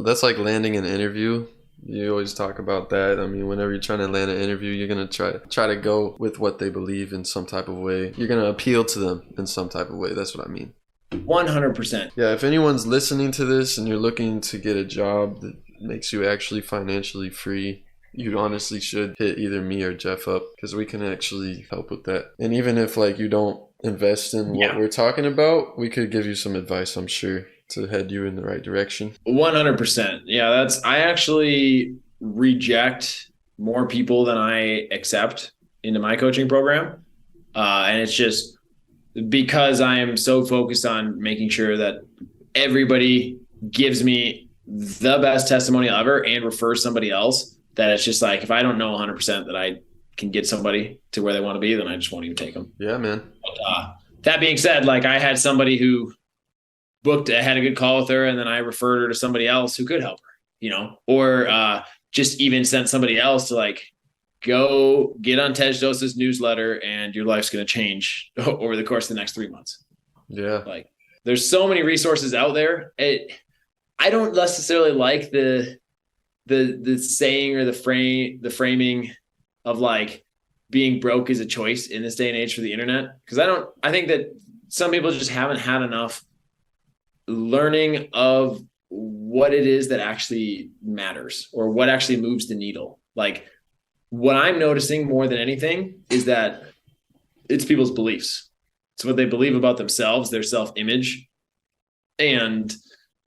that's like landing an interview. You always talk about that. I mean, whenever you're trying to land an interview, you're gonna try to go with what they believe in some type of way. You're gonna appeal to them in some type of way. That's what I mean. 100%. Yeah, if anyone's listening to this and you're looking to get a job that makes you actually financially free, you honestly should hit either me or Jeff up, because we can actually help with that. And even if like you don't invest in what we're talking about, we could give you some advice, I'm sure, to head you in the right direction. 100%. Yeah, I actually reject more people than I accept into my coaching program. And it's just because I am so focused on making sure that everybody gives me the best testimonial ever and refers somebody else, that it's just like, if I don't know 100% that I can get somebody to where they want to be, then I just won't even take them. Yeah, man. But, that being said, like I had somebody who had a good call with her, and then I referred her to somebody else who could help her, you know, or just even sent somebody else to like, go get on Tej Dosa's newsletter and your life's going to change over the course of the next 3 months. Yeah. Like there's so many resources out there. I don't necessarily like the saying or the framing of like being broke is a choice in this day and age for the internet. Cause I think that some people just haven't had enough learning of what it is that actually matters or what actually moves the needle. Like what I'm noticing more than anything is that it's people's beliefs. It's what they believe about themselves, their self-image, and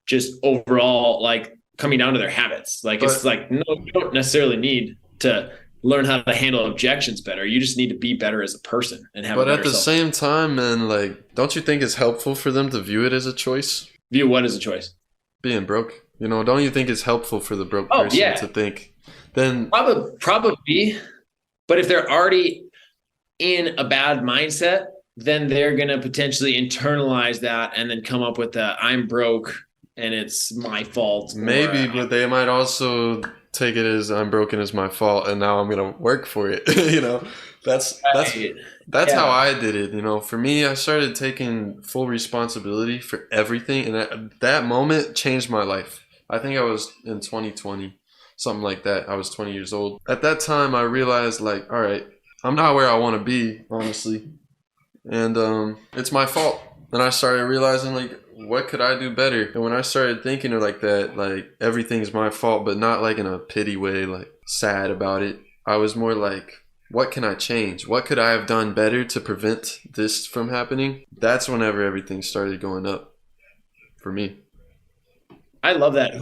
just overall like coming down to their habits. Like it's like, no, you don't necessarily need to learn how to handle objections better. You just need to be better as a person and have. But at the same time, man, like, don't you think it's helpful for them to view it as a choice? View what as a choice? Being broke. You know, don't you think it's helpful for the broke person to think? Then probably. But if they're already in a bad mindset, then they're gonna potentially internalize that and then come up with the I'm broke and it's my fault. Maybe, but they might also take it as I'm broken, it's my fault, and now I'm gonna work for it. You know, that's how I did it. You know, for me, I started taking full responsibility for everything, and that moment changed my life. I think I was in 2020, something like that. I was 20 years old. At that time, I realized, like, all right, I'm not where I want to be, honestly, and it's my fault. And I started realizing, like, what could I do better? And when I started thinking of like that, like everything's my fault, but not like in a pity way, like sad about it. I was more like, what can I change? What could I have done better to prevent this from happening? That's whenever everything started going up for me. I love that.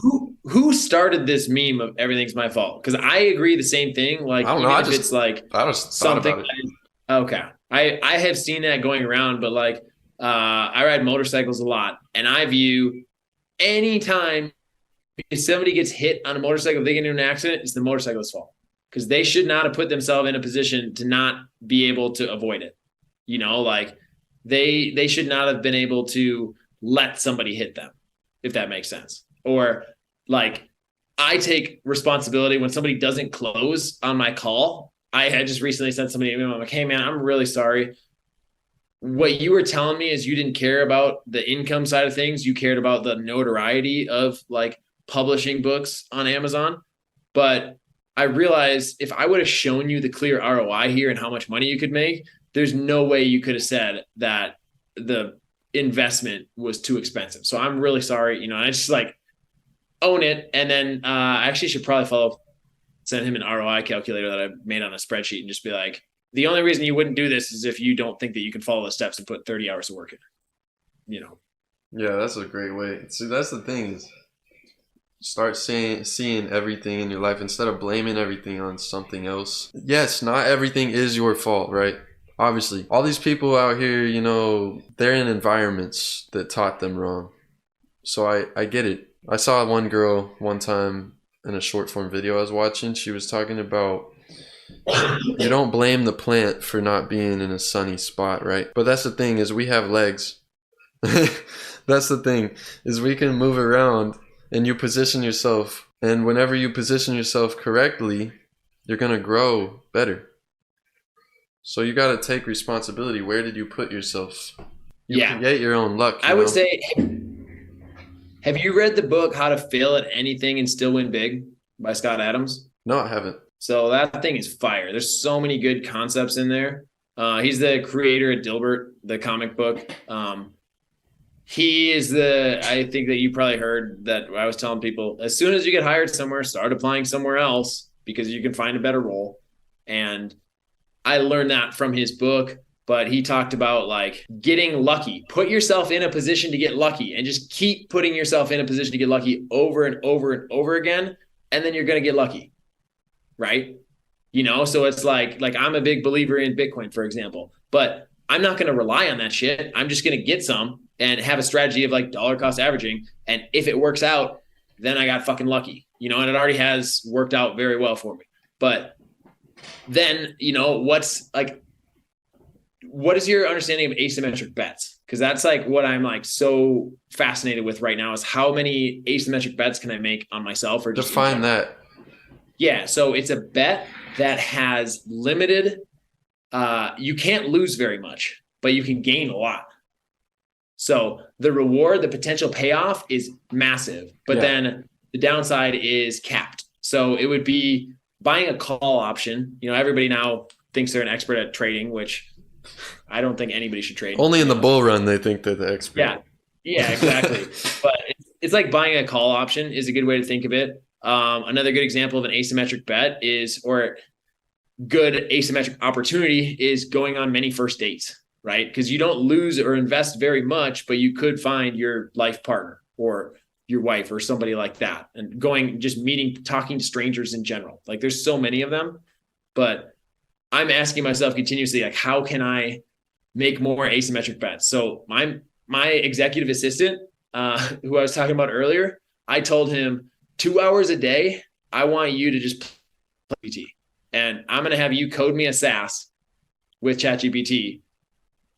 Who started this meme of everything's my fault? Because I agree the same thing. Like, I don't know. I just something. About it. Okay, I have seen that going around, but like. I ride motorcycles a lot, and I view anytime if somebody gets hit on a motorcycle, they get into an accident, it's the motorcyclist's fault, because they should not have put themselves in a position to not be able to avoid it. You know, like they should not have been able to let somebody hit them, if that makes sense. Or like I take responsibility when somebody doesn't close on my call. I had just recently sent somebody an email. I'm like, hey man, I'm really sorry. What you were telling me is you didn't care about the income side of things. You cared about the notoriety of like publishing books on Amazon. But I realized if I would have shown you the clear ROI here and how much money you could make, there's no way you could have said that the investment was too expensive. So I'm really sorry. You know, I just like own it. And then I actually should probably send him an ROI calculator that I made on a spreadsheet and just be like, the only reason you wouldn't do this is if you don't think that you can follow the steps and put 30 hours of work in, you know? Yeah, that's a great way. See, that's the thing is start seeing everything in your life instead of blaming everything on something else. Yes, not everything is your fault, right? Obviously, all these people out here, you know, they're in environments that taught them wrong. So I get it. I saw one girl one time in a short form video I was watching. She was talking about You don't blame the plant for not being in a sunny spot, right? But that's the thing, is we have legs. That's the thing, is we can move around, and you position yourself, and whenever you position yourself correctly, you're gonna grow better. So you got to take responsibility. Where did you put yourself? You create your own luck. I would say, have you read the book How to Fail at Anything and Still Win Big by Scott Adams? No, I haven't. So that thing is fire. There's so many good concepts in there. He's the creator of Dilbert, the comic book. He is I think that you probably heard that I was telling people, as soon as you get hired somewhere, start applying somewhere else because you can find a better role. And I learned that from his book, but he talked about like getting lucky. Put yourself in a position to get lucky and just keep putting yourself in a position to get lucky over and over and over again. And then you're going to get lucky. Right. So it's like I'm a big believer in Bitcoin, for example, but I'm not going to rely on that shit. I'm just going to get some and have a strategy of like dollar cost averaging. And if it works out, then I got fucking lucky, and it already has worked out very well for me. But then, what is your understanding of asymmetric bets? Because that's like what I'm like so fascinated with right now is how many asymmetric bets can I make on myself or just define that. Yeah. So it's a bet that has limited, you can't lose very much, but you can gain a lot. So the reward, the potential payoff is massive, but then the downside is capped. So it would be buying a call option. Everybody now thinks they're an expert at trading, which I don't think anybody should trade. Only in the bull run they think they're the expert. Yeah, exactly. But it's like buying a call option is a good way to think of it. Another good example of an asymmetric bet or good asymmetric opportunity is going on many first dates, right? Because you don't lose or invest very much, but you could find your life partner or your wife or somebody like that, and talking to strangers in general. Like there's so many of them, but I'm asking myself continuously, like, how can I make more asymmetric bets? So my executive assistant, who I was talking about earlier, I told him 2 hours a day, I want you to just play GPT, and I'm going to have you code me a SaaS with ChatGPT,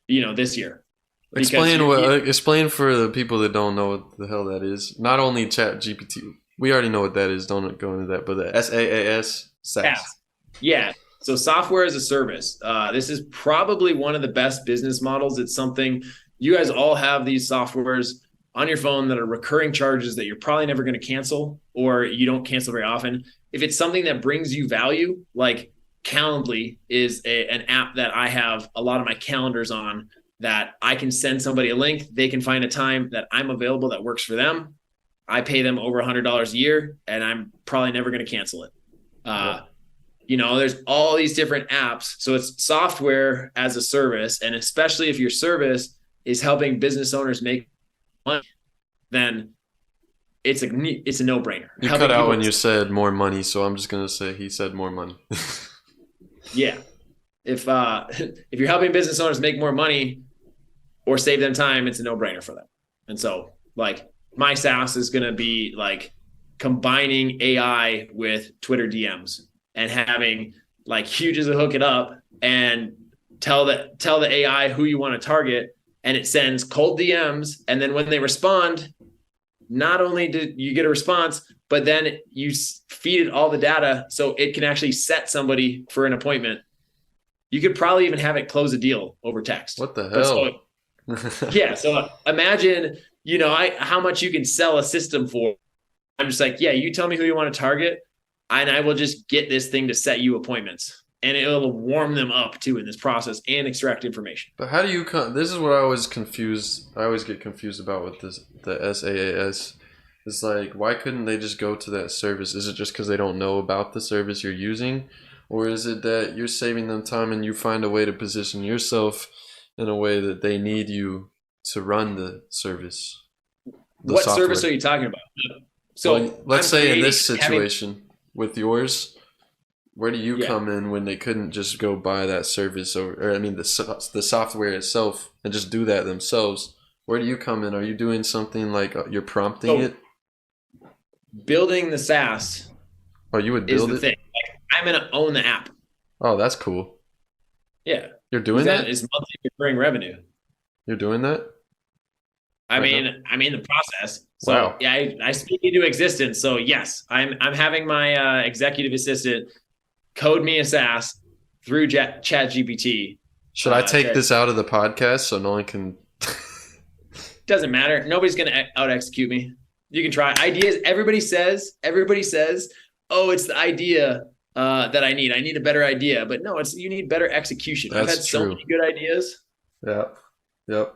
this year. Explain for the people that don't know what the hell that is. Not only ChatGPT, we already know what that is. Don't go into that, but the SaaS. Yeah. So software as a service. This is probably one of the best business models. It's something you guys all have these softwares on your phone that are recurring charges that you're probably never going to cancel or you don't cancel very often. If it's something that brings you value, like Calendly is an app that I have a lot of my calendars on, that I can send somebody a link. They can find a time that I'm available that works for them. I pay them over $100 a year and I'm probably never going to cancel it. There's all these different apps. So it's software as a service. And especially if your service is helping business owners make money, then it's a no-brainer. You cut out when you said more money, so I'm just going to say he said more money. Yeah. If you're helping business owners make more money or save them time, it's a no-brainer for them. And so like my SaaS is going to be like combining AI with Twitter DMs and having like Huges to hook it up and tell the AI who you want to target, and it sends cold DMs. And then when they respond, not only do you get a response, but then you feed it all the data so it can actually set somebody for an appointment. You could probably even have it close a deal over text. What the hell? So imagine, how much you can sell a system for. I'm just like, you tell me who you want to target, and I will just get this thing to set you appointments, and it'll warm them up too in this process and extract information. But how do you this is what I always get confused about with the SaaS. It's like, why couldn't they just go to that service? Is it just because they don't know about the service you're using? Or is it that you're saving them time and you find a way to position yourself in a way that they need you to run the service? What software service are you talking about? So let's say in this situation with yours, where do you come in when they couldn't just go buy that service the software itself and just do that themselves? Where do you come in? Are you doing something like you're prompting it? Building the SaaS. Or you would build is the thing. I'm going to own the app. Oh, that's cool. Yeah. You're doing that? It's monthly recurring revenue. You're doing that I right now? mean, I'm in the process. So Wow. yeah, I speak into existence. So yes, I'm having my executive assistant code me a SaaS through Chat GPT. Should I take To this out of the podcast so no one can? Doesn't matter. Nobody's gonna out execute me. You can try ideas. Everybody says, oh, it's the idea that I need. I need a better idea, but no, you need better execution. I've had That's so true. many good ideas. Yep. Yep.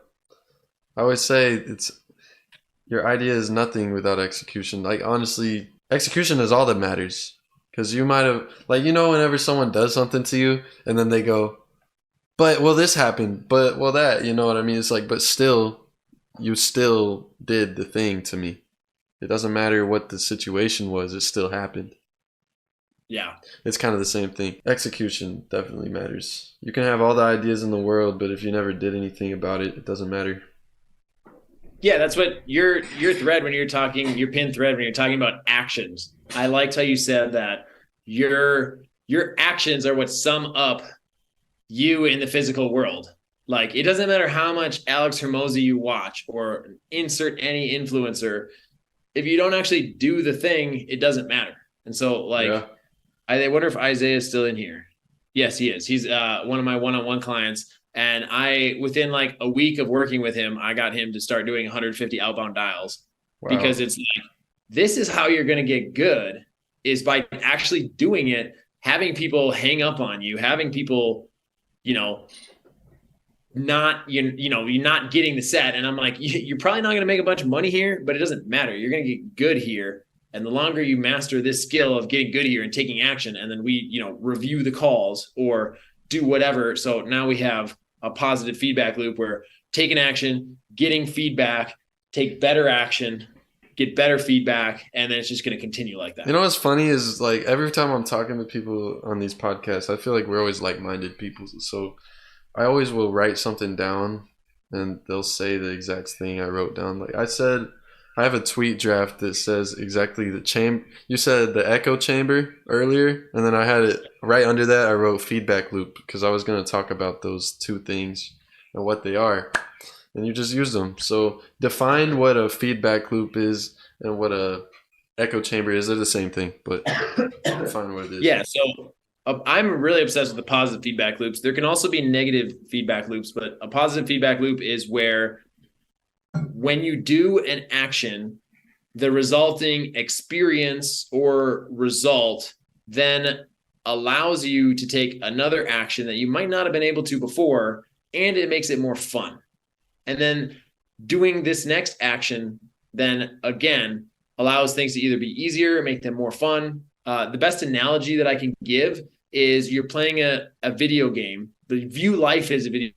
I always say it's your idea is nothing without execution. Like honestly, execution is all that matters. Because you might have, like, whenever someone does something to you and then they go, but well, this happened, but well, that, you know what I mean? It's like, but still, you still did the thing to me. It doesn't matter what the situation was, it still happened. Yeah. It's kind of the same thing. Execution definitely matters. You can have all the ideas in the world, but if you never did anything about it, it doesn't matter. Yeah, that's what your thread when you're talking, your pin thread when you're talking about actions. I liked how you said that your actions are what sum up you in the physical world. Like it doesn't matter how much Alex Hermosi you watch or insert any influencer. If you don't actually do the thing, it doesn't matter. And so Yeah. like I wonder if Isaiah is still in here. Yes, he is. He's one of my one-on-one clients. And within like a week of working with him, I got him to start doing 150 outbound dials because Wow. it's like, this is how you're going to get good is by actually doing it, having people hang up on you, having people, you know, you're not getting the set. And I'm like, you're probably not going to make a bunch of money here, but it doesn't matter. You're going to get good here. And the longer you master this skill of getting good here and taking action, and then we, review the calls or do whatever. So now we have a positive feedback loop where taking action, getting feedback, take better action, get better feedback, and then it's just going to continue like that. You know what's funny is like every time I'm talking to people on these podcasts, I feel like we're always like-minded people. So I always will write something down and they'll say the exact thing I wrote down. Like I said, I have a tweet draft that says exactly the chamber. You said the echo chamber earlier, and then I had it right under that. I wrote feedback loop because I was going to talk about those two things and what they are, and you just use them. So define what a feedback loop is and what a echo chamber is. They're the same thing, but define what it is. Yeah. So I'm really obsessed with the positive feedback loops. There can also be negative feedback loops, but a positive feedback loop is where when you do an action, the resulting experience or result then allows you to take another action that you might not have been able to before, and it makes it more fun. And then doing this next action then again allows things to either be easier, make them more fun. The best analogy that I can give is you're playing a video game, but view life as a video.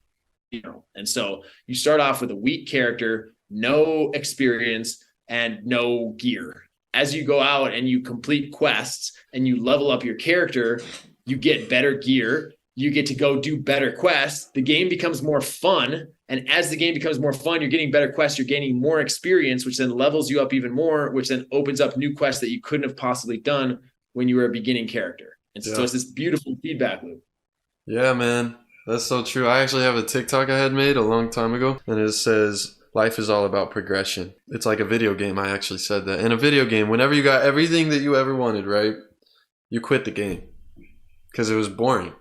And so you start off with a weak character, no experience, and no gear. As you go out and you complete quests and you level up your character, you get better gear, you get to go do better quests. The game becomes more fun. And as the game becomes more fun, you're getting better quests, you're gaining more experience, which then levels you up even more, which then opens up new quests that you couldn't have possibly done when you were a beginning character. And so it's this beautiful feedback loop. Yeah, man. That's so true. I actually have a TikTok I had made a long time ago, and it says, life is all about progression. It's like a video game. I actually said that. In a video game, whenever you got everything that you ever wanted, right? You quit the game because it was boring.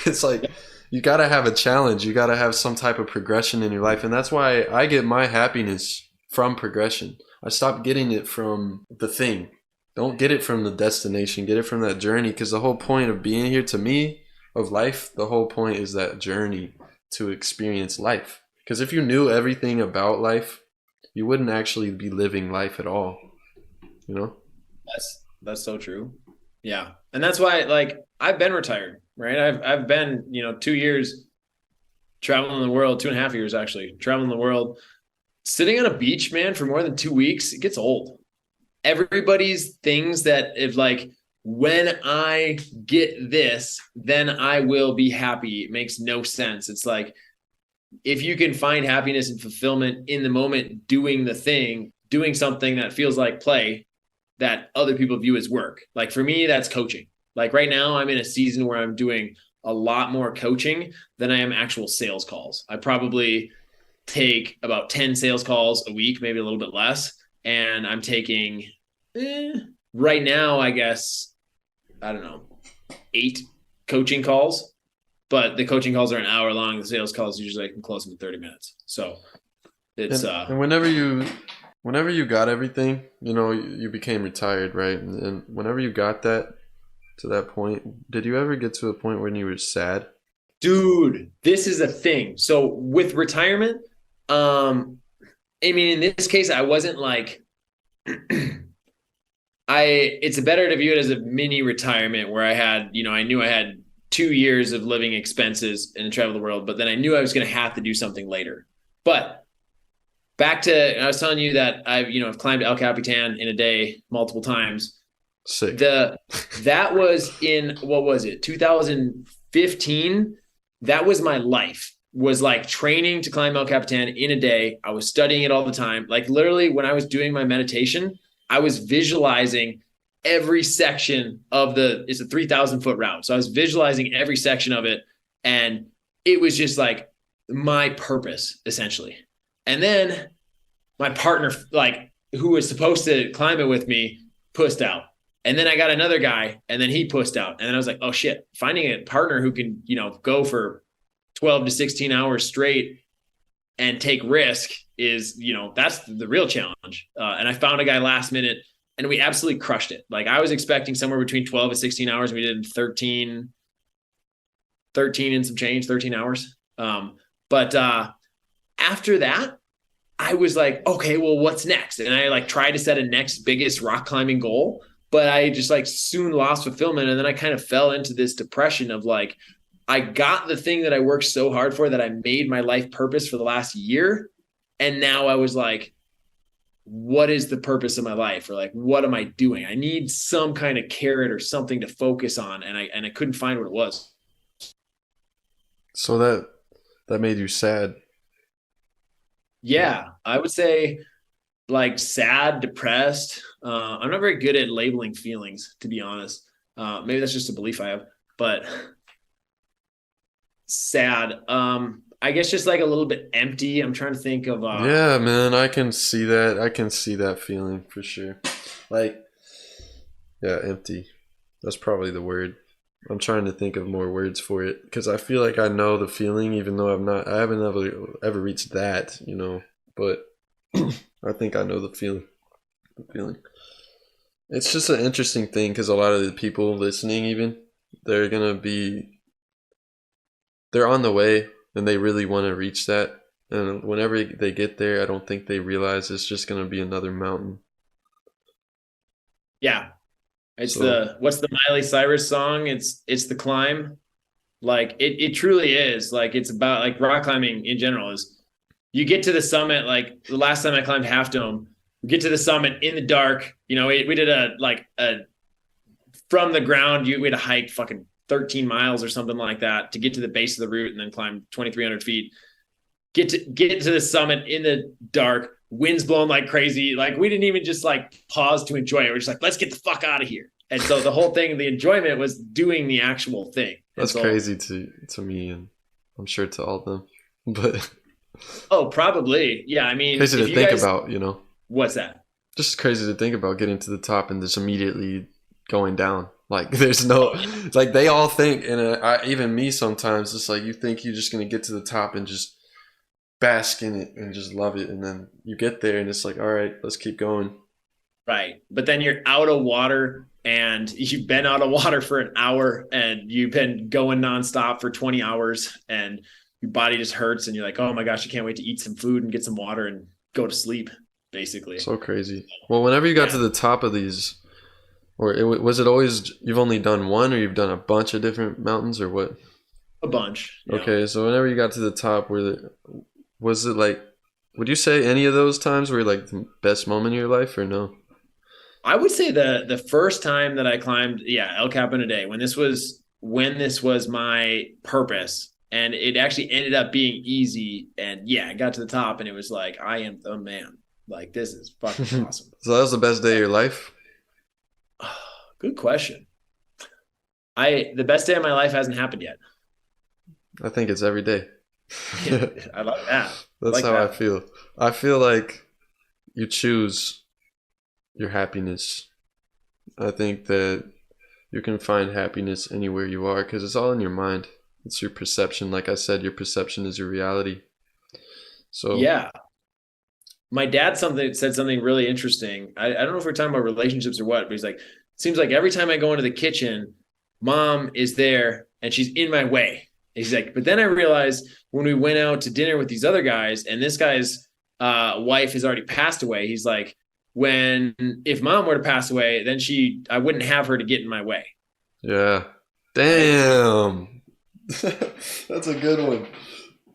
It's like you got to have a challenge. You got to have some type of progression in your life. And that's why I get my happiness from progression. I stopped getting it from the thing. Don't get it from the destination. Get it from that journey, because the whole point of being here, to me, of life, the whole point is that journey to experience life. Because if you knew everything about life, you wouldn't actually be living life at all. You know? That's so true. Yeah. And that's why, like, I've been retired, right? I've been, 2 years traveling the world, 2.5 years actually, traveling the world, sitting on a beach, man, for more than 2 weeks, it gets old. Everybody's things that if like, when I get this, then I will be happy. It makes no sense. It's like, if you can find happiness and fulfillment in the moment, doing the thing, doing something that feels like play, that other people view as work. Like for me, that's coaching. Like right now, I'm in a season where I'm doing a lot more coaching than I am actual sales calls. I probably take about 10 sales calls a week, maybe a little bit less. And I'm taking right now, I guess, I don't know, 8 coaching calls, but the coaching calls are an hour long. The sales calls usually I can close them in 30 minutes. So it's and whenever you got everything, you became retired, right? And whenever you got that to that point, did you ever get to a point when you were sad? dude, this is a thing. So with retirement, I mean, in this case, I wasn't like it's better to view it as a mini retirement where I knew I had 2 years of living expenses and travel the world, but then I knew I was going to have to do something later. But back to, I was telling you that I've climbed El Capitan in a day multiple times. Sick. That was in, what was it, 2015? That was my life, was like training to climb El Capitan in a day. I was studying it all the time. Like literally when I was doing my meditation, I was visualizing every section of it's a 3,000 foot route. So I was visualizing every section of it. And it was just like my purpose essentially. And then my partner, like who was supposed to climb it with me, pussed out. And then I got another guy and then he pussed out. And then I was like, oh shit, finding a partner who can, go for 12 to 16 hours straight and take risk is, that's the real challenge. And I found a guy last minute and we absolutely crushed it. Like I was expecting somewhere between 12 and 16 hours. We did 13 and some change, 13 hours. But after that, I was like, okay, well, what's next? And I like tried to set a next biggest rock climbing goal, but I just like soon lost fulfillment. And then I kind of fell into this depression of like, I got the thing that I worked so hard for that I made my life purpose for the last year. And now I was like, what is the purpose of my life? Or like, what am I doing? I need some kind of carrot or something to focus on. And I couldn't find what it was. So that made you sad. Yeah, I would say like sad, depressed. I'm not very good at labeling feelings, to be honest. Maybe that's just a belief I have, but sad. I guess just like a little bit empty. I'm trying to think of Yeah, man, I can see that. I can see that feeling for sure. Like, yeah, empty. That's probably the word. I'm trying to think of more words for it because I feel like I know the feeling, even though I haven't ever reached that, But I think I know the feeling. The feeling. It's just an interesting thing because a lot of the people listening, even they're they're on the way and they really want to reach that. And whenever they get there, I don't think they realize it's just gonna be another mountain. yeah. It's what's the Miley Cyrus song? It's the climb. Like it truly is. Like it's about like rock climbing in general is you get to the summit. Like the last time I climbed Half Dome, we get to the summit in the dark. We did a from the ground, we had to hike fucking 13 miles or something like that to get to the base of the route and then climb 2,300 feet. Get to the summit in the dark, winds blowing like crazy. Like we didn't even just like pause to enjoy it. We're just like, let's get the fuck out of here. And so the whole thing, the enjoyment was doing the actual thing. That's crazy to me, and I'm sure to all of them. But oh, probably. Yeah, I mean, crazy to think about, What's that? Just crazy to think about getting to the top and just immediately going down. Like there's no, like they all think, and even me sometimes, it's like you think you're just gonna get to the top and just bask in it and just love it, and then you get there and it's like, all right, let's keep going. Right, but then you're out of water. And you've been out of water for an hour and you've been going nonstop for 20 hours and your body just hurts and you're like, oh my gosh, I can't wait to eat some food and get some water and go to sleep, basically. So crazy. Well, whenever you got to the top of these, was it always you've only done one or you've done a bunch of different mountains or what? A bunch. Okay, so whenever you got to the top, was it like, would you say any of those times were like the best moment in your life or no? I would say the first time that I climbed, El Cap in a day, when this was my purpose, and it actually ended up being easy. And I got to the top, and it was like, I am the man. Like this is fucking awesome. So that was the best day of your life? Good question. The best day of my life hasn't happened yet. I think it's every day. I like that. I That's like how I that. feel. I feel like you choose your happiness. I think that you can find happiness anywhere you are because it's all in your mind. It's your perception. Like I said, your perception is your reality. So, Yeah. My dad said something really interesting. I don't know if we're talking about relationships or what, but he's like, it seems like every time I go into the kitchen, mom is there and she's in my way. And he's like, but then I realized when we went out to dinner with these other guys, and this guy's wife has already passed away. He's like, when if mom were to pass away, then I wouldn't have her to get in my way, yeah. right? Damn. That's a good one.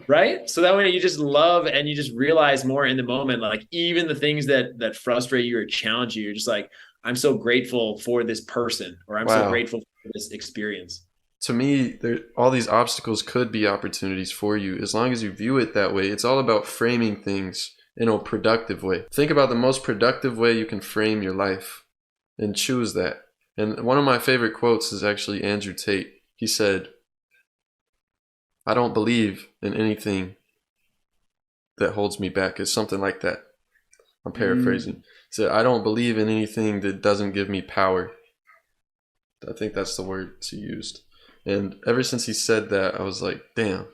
Right, so that way you just love and you just realize more in the moment, like even the things that frustrate you or challenge you, you're just like, I'm so grateful for this person, or I'm so Wow. grateful for this experience. To me, all these obstacles could be opportunities for you as long as you view it that way. It's all about framing things in a productive way. Think about the most productive way you can frame your life and choose that. And one of my favorite quotes is actually Andrew Tate. He said, I don't believe in anything that holds me back. It's something like that. I'm paraphrasing. Mm. He said, I don't believe in anything that doesn't give me power. I think that's the word he used. And ever since he said that, I was like, damn,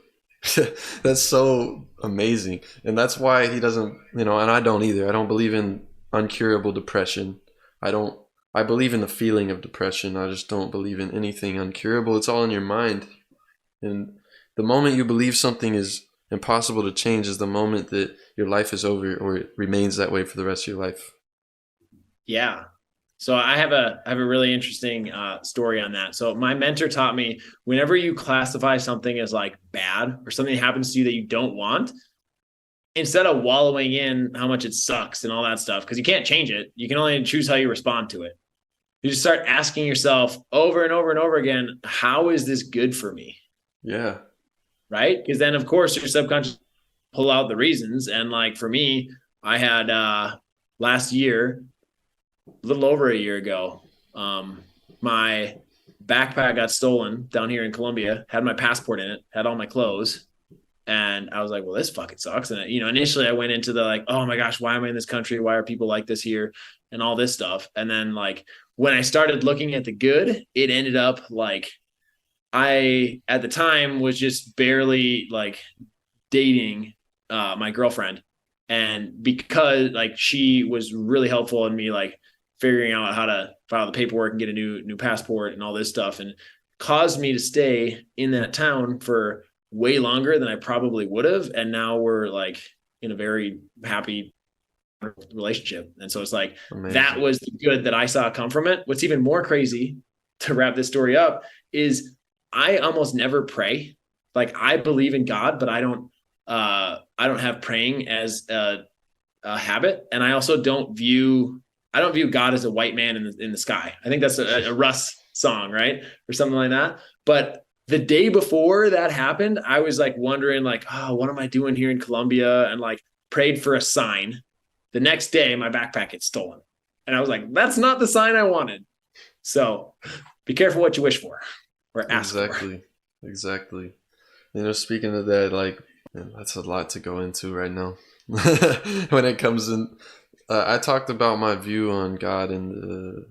that's so amazing. And that's why he doesn't, and I don't either. I don't believe in uncurable depression. I don't, I believe in the feeling of depression. I just don't believe in anything uncurable. It's all in your mind. And the moment you believe something is impossible to change is the moment that your life is over or it remains that way for the rest of your life. Yeah. So I have a really interesting story on that. So my mentor taught me, whenever you classify something as like bad or something happens to you that you don't want, instead of wallowing in how much it sucks and all that stuff, because you can't change it, you can only choose how you respond to it. You just start asking yourself over and over and over again, how is this good for me? Yeah. Right? Because then, of course, your subconscious pull out the reasons. And like for me, I had last year, a little over a year ago, my backpack got stolen down here in Colombia, had my passport in it, had all my clothes. And I was like, well, this fucking sucks. And, initially I went into the like, oh my gosh, why am I in this country? Why are people like this here? And all this stuff. And then, like, when I started looking at the good, it ended up like I, at the time, was just barely like dating my girlfriend. And because like she was really helpful in me, like figuring out how to file the paperwork and get a new passport and all this stuff, and caused me to stay in that town for way longer than I probably would have. And now we're like in a very happy relationship. And so it's like, that Amazing. was the good that I saw come from it. What's even more crazy, to wrap this story up, is I almost never pray. Like, I believe in God, but I don't have praying as a habit. And I also I don't view God as a white man in the sky. I think that's a Russ song, right? Or something like that. But the day before that happened, I was like wondering, like, oh, what am I doing here in Colombia? And like prayed for a sign. The next day, my backpack gets stolen. And I was like, that's not the sign I wanted. So be careful what you wish for or ask for. Exactly. Exactly. Speaking of that, like, man, that's a lot to go into right now. When it comes in, I talked about my view on God in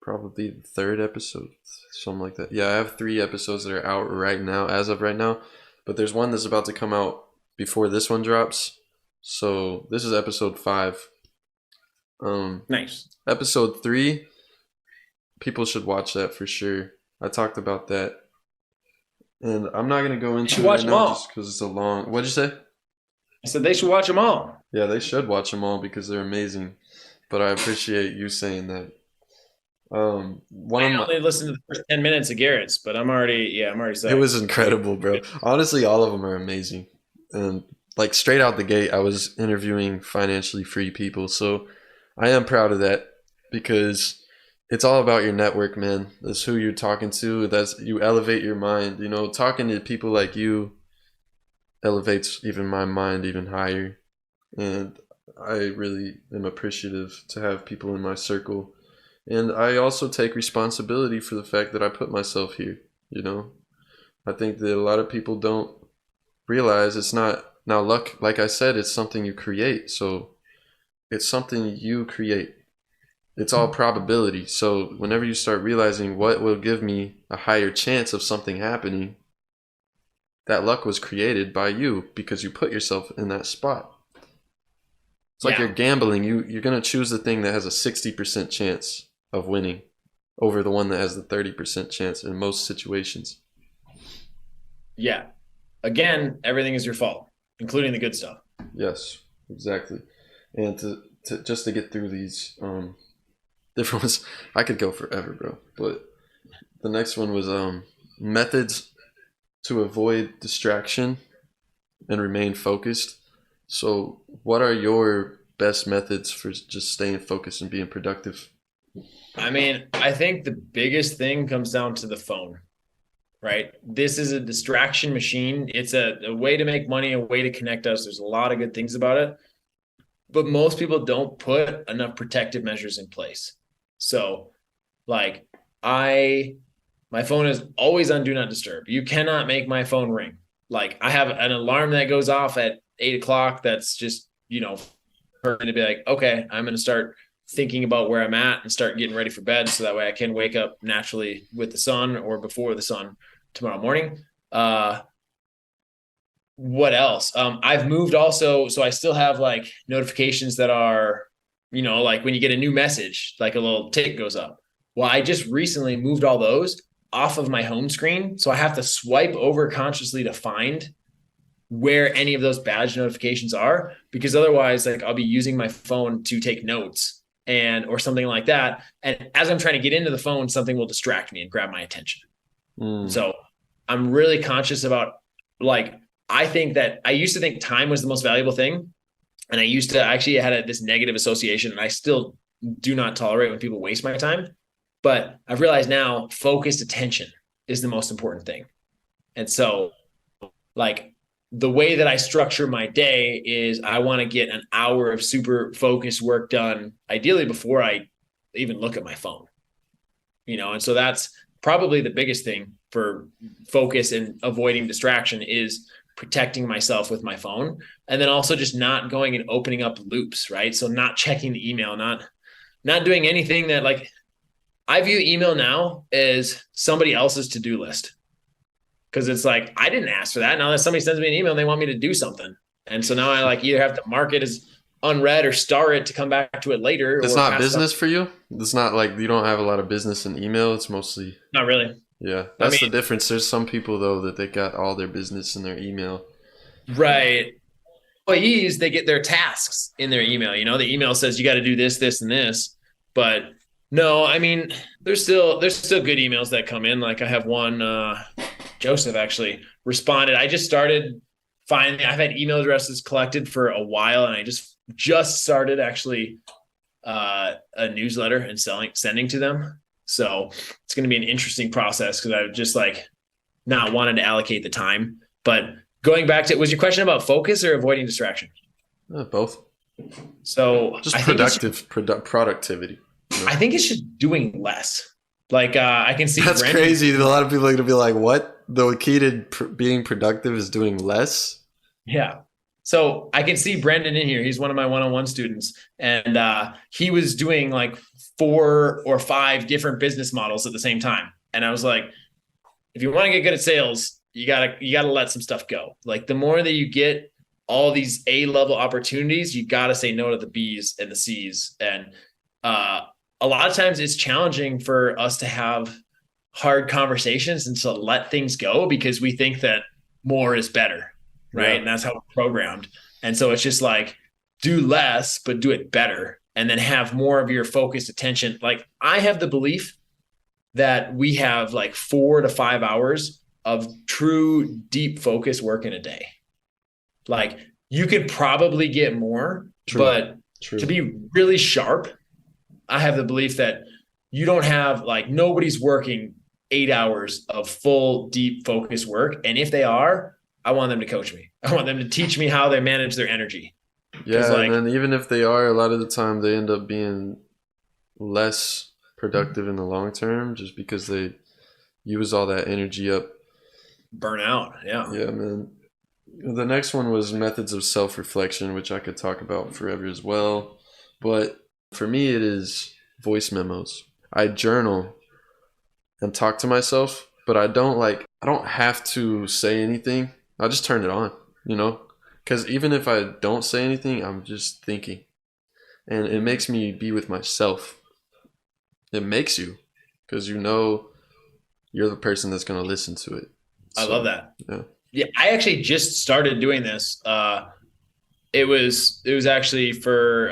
probably the third episode, something like that. Yeah, I have 3 episodes that are out right now, as of right now, but there's one that's about to come out before this one drops. So this is episode 5. Nice. Episode 3, people should watch that for sure. I talked about that, and I'm not gonna go You should into it watch right them now just all. because it's a long. What'd you say? I said they should watch them all. Yeah, they should watch them all because they're amazing. But I appreciate you saying that. One of I my, only listened to the first 10 minutes of Garrett's, but I'm already it psyched. was incredible, bro. Honestly, all of them are amazing. And like straight out the gate, I was interviewing financially free people, so I am proud of that because it's all about your network, man. That's who you're talking to. That's you elevate your mind. Talking to people like you elevates even my mind even higher. And I really am appreciative to have people in my circle And I also take responsibility for the fact that I put myself here, you know? I think that a lot of people don't realize it's not, now luck, like I said, it's something you create. So it's something you create. It's all probability. So whenever you start realizing what will give me a higher chance of something happening, that luck was created by you because you put yourself in that spot. It's like you're gambling. You're going to choose the thing that has a 60% chance of winning over the one that has the 30% chance in most situations. Yeah. Again, everything is your fault, including the good stuff. Yes, exactly. And to just to get through these different ones, I could go forever, bro. But the next one was methods to avoid distraction and remain focused. So, what are your best methods for just staying focused and being productive? I mean, I think the biggest thing comes down to the phone, right? This is a distraction machine. It's a way to make money, a way to connect us. There's a lot of good things about it, but most people don't put enough protective measures in place. So, like, my phone is always on do not disturb. You cannot make my phone ring. Like, I have an alarm that goes off at 8 o'clock. That's just, for me to be like, okay, I'm going to start thinking about where I'm at and start getting ready for bed. So that way I can wake up naturally with the sun or before the sun tomorrow morning. What else? I've moved also. So I still have like notifications that are, like when you get a new message, like a little tick goes up. Well, I just recently moved all those off of my home screen. So I have to swipe over consciously to find where any of those badge notifications are, because otherwise, like, I'll be using my phone to take notes or something like that. And as I'm trying to get into the phone, something will distract me and grab my attention. So I'm really conscious about, like, I think that I used to think time was the most valuable thing. And I used to actually had this negative association, and I still do not tolerate when people waste my time. But I've realized now focused attention is the most important thing. And so, like, the way that I structure my day is I want to get an hour of super focused work done, ideally before I even look at my phone, and so that's probably the biggest thing for focus and avoiding distraction is protecting myself with my phone. And then also just not going and opening up loops, right? So not checking the email, not doing anything that, like, I view email now as somebody else's to-do list. Because it's like, I didn't ask for that. Now that somebody sends me an email and they want me to do something. And so now I like either have to mark it as unread or star it to come back to it later. It's not business for you? It's not like you don't have a lot of business in email. It's mostly... Not really. Yeah, that's the difference. There's some people, though, that they got all their business in their email. Right. Employees, they get their tasks in their email. The email says you got to do this, this, and this. But no, I mean, there's still good emails that come in. Like I have one... Joseph actually responded. I just started finding, I've had email addresses collected for a while, and I just started actually a newsletter and sending to them. So it's going to be an interesting process because I've just like not wanted to allocate the time. But going back to, was your question about focus or avoiding distraction? Both. So just productivity. I think it's just doing less. Like I can see that's crazy. A lot of people are going to be like, what? The key to being productive is doing less? Yeah. So I can see Brendan in here. He's one of my one-on-one students. And he was doing like 4 or 5 different business models at the same time. And I was like, if you want to get good at sales, you gotta let some stuff go. Like the more that you get all these A-level opportunities, you got to say no to the B's and the C's. And a lot of times it's challenging for us to have hard conversations and to let things go because we think that more is better, right? Yeah. And that's how we're programmed. And so it's just like, do less, but do it better. And then have more of your focused attention. Like I have the belief that we have like 4 to 5 hours of true deep focus work in a day. Like you could probably get more, but to be really sharp, I have the belief that you don't have like nobody's working 8 hours of full deep focus work. And if they are, I want them to coach me. I want them to teach me how they manage their energy. Yeah. And then even if they are, a lot of the time they end up being less productive in the long term just because they use all that energy up. Burnout. Yeah. Yeah, man. The next one was methods of self-reflection, which I could talk about forever as well. But for me, it is voice memos. I journal and talk to myself, but I don't have to say anything. I just turn it on, you know? Because even if I don't say anything, I'm just thinking. And it makes me be with myself. It makes you, because you know you're the person that's going to listen to it. I love that. Yeah. Yeah, I actually just started doing this. It was actually for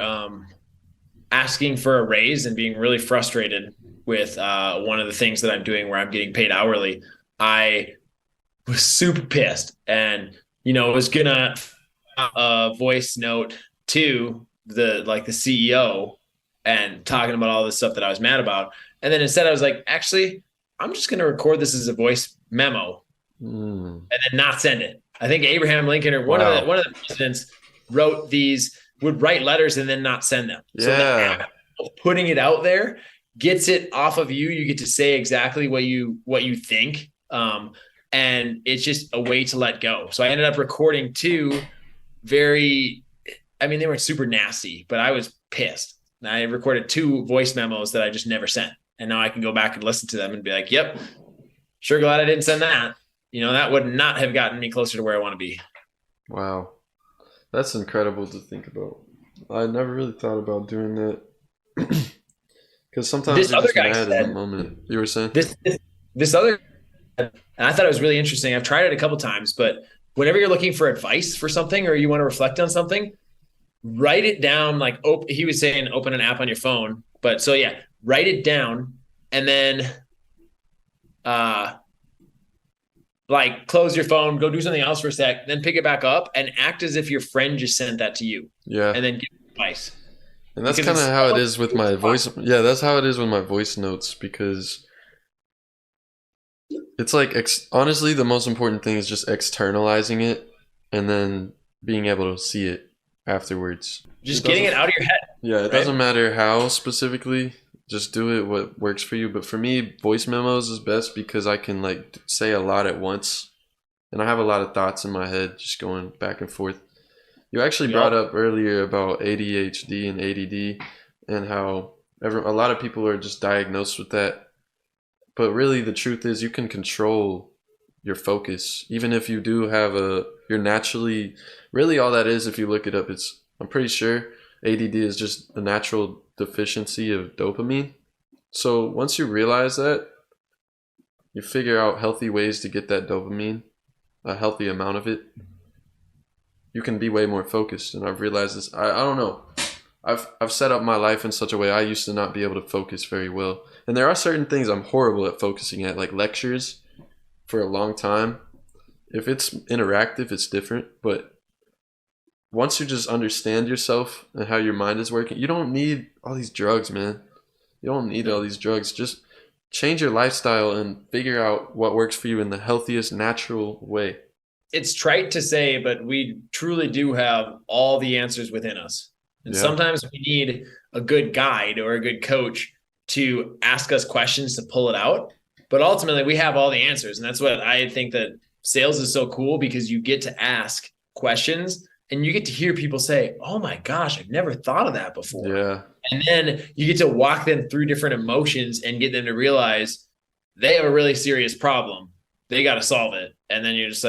asking for a raise and being really frustrated with one of the things that I'm doing where I'm getting paid hourly. I was super pissed, and was gonna voice note to the CEO and talking about all this stuff that I was mad about. And then instead I was like, actually, I'm just gonna record this as a voice memo and then not send it. I think Abraham Lincoln or one of the presidents would write letters and then not send them. Yeah. So the act of putting it out there gets it off of you. You get to say exactly what you think. And it's just a way to let go. So I ended up recording two they weren't super nasty, but I was pissed. And I recorded two voice memos that I just never sent. And now I can go back and listen to them and be like, yep, sure glad I didn't send that. That would not have gotten me closer to where I want to be. Wow. That's incredible to think about. I never really thought about doing that. Because sometimes This you're other just guy mad said- in the moment. You were saying? This other, and I thought it was really interesting. I've tried it a couple times, but whenever you're looking for advice for something or you want to reflect on something, write it down. He was saying open an app on your phone, but so yeah, write it down and then close your phone, go do something else for a sec, then pick it back up and act as if your friend just sent that to you. Yeah. And then give advice. And that's kind of how it is with my voice. Yeah, that's how it is with my voice notes, because it's like, honestly, the most important thing is just externalizing it and then being able to see it afterwards. Just getting it out of your head. Yeah, it doesn't matter how specifically. Just do it what works for you. But for me, voice memos is best because I can say a lot at once, and I have a lot of thoughts in my head just going back and forth. You actually brought up earlier about ADHD and ADD and how a lot of people are just diagnosed with that. But really, the truth is you can control your focus. Even if you do have you're naturally, really all that is, if you look it up, I'm pretty sure ADD is just a natural deficiency of dopamine. So once you realize that, you figure out healthy ways to get that dopamine, a healthy amount of it, you can be way more focused. And I've realized this. I don't know. I've set up my life in such a way I used to not be able to focus very well. And there are certain things I'm horrible at focusing at, like lectures for a long time. If it's interactive, it's different. But once you just understand yourself and how your mind is working, you don't need all these drugs, man. You don't need all these drugs. Just change your lifestyle and figure out what works for you in the healthiest, natural way. It's trite to say, but we truly do have all the answers within us. And sometimes we need a good guide or a good coach to ask us questions to pull it out. But ultimately, we have all the answers. And that's what I think that sales is so cool, because you get to ask questions and you get to hear people say, oh my gosh, I've never thought of that before. Yeah. And then you get to walk them through different emotions and get them to realize they have a really serious problem. They got to solve it. And then you're just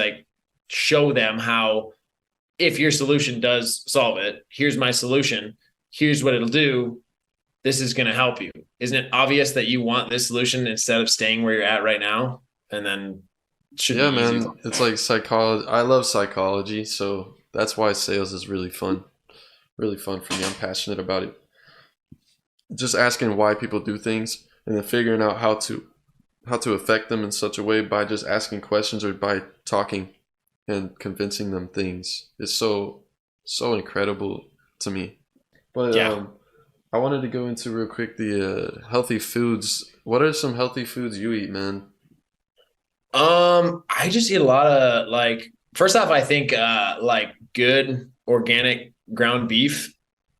show them how, if your solution does solve it, here's my solution. Here's what it'll do. This is going to help you. Isn't it obvious that you want this solution instead of staying where you're at right now? And then man, it's like psychology. I love psychology, so that's why sales is really fun. Really fun for me. I'm passionate about it. Just asking why people do things and then figuring out how to affect them in such a way by just asking questions or by talking and convincing them things is so incredible to me. But I wanted to go into real quick the healthy foods. What are some healthy foods you eat, man? I just eat a lot of first off, I think good organic ground beef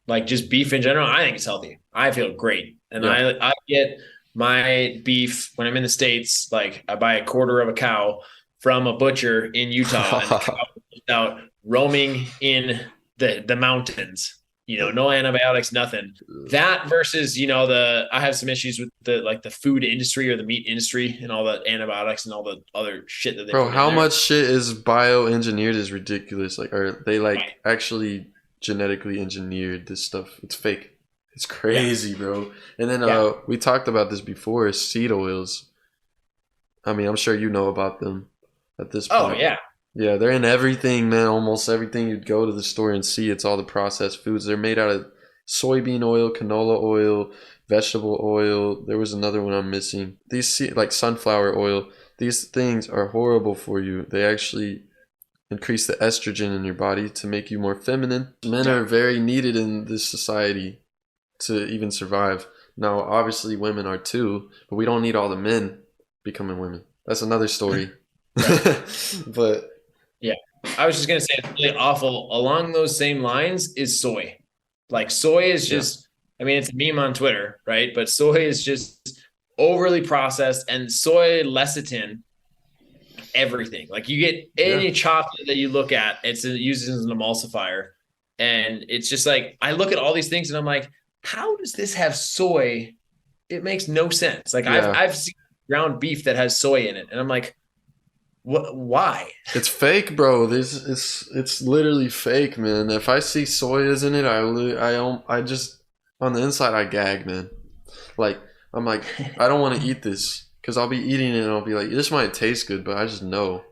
like just beef in general, I think it's healthy. I feel great. And Yeah. I get my beef when I'm in the States, like I buy a quarter of a cow from a butcher in Utah, and the cow is out roaming in the mountains, no antibiotics, nothing. That versus, I have some issues with the food industry or the meat industry and all the antibiotics and all the other shit that they Bro, put in how there. much shit is bioengineered is ridiculous. Like, are they like Right. actually genetically engineered this stuff? It's fake. It's crazy, bro. And then Yeah. we talked about this before, seed oils. I mean, I'm sure you know about them at this Oh point. yeah. Yeah, they're in everything, man. Almost everything you'd go to the store and see. It's all the processed foods. They're made out of soybean oil, canola oil, vegetable oil. There was another one I'm missing. Like sunflower oil. These things are horrible for you. They actually increase the estrogen in your body to make you more feminine. Men are very needed in this society to even survive. Now, obviously, women are too, but we don't need all the men becoming women. That's another story. But Yeah. I was just gonna say it's really awful. Along those same lines is soy. Like soy is yeah, just, I mean, it's a meme on Twitter, right? But soy is just overly processed, and soy lecithin everything. Like you get yeah. any chocolate that you look at, it uses as an emulsifier. And it's just like I look at all these things and I'm like, how does this have soy? It makes no sense. Like Yeah, I've seen ground beef that has soy in it, and I'm like, what? Why? it's fake, bro. This it's literally fake, man. If I see soya in it, I just on the inside I gag, man. Like I'm like I don't want to eat this because I'll be eating it and I'll be like this might taste good, but I just know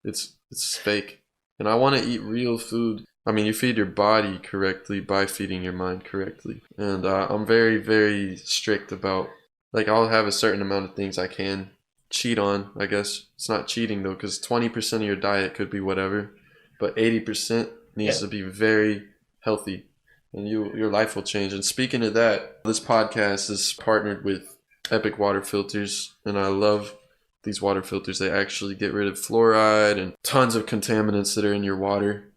it's fake, and I want to eat real food. I mean, you feed your body correctly by feeding your mind correctly, and I'm very very strict about like I'll have a certain amount of things I can cheat on. I guess it's not cheating though, because 20% of your diet could be whatever, but 80% needs Yeah. to be very healthy, and your life will change. And speaking of that, this podcast is partnered with Epic Water Filters, and I love these water filters. They actually get rid of fluoride and tons of contaminants that are in your water.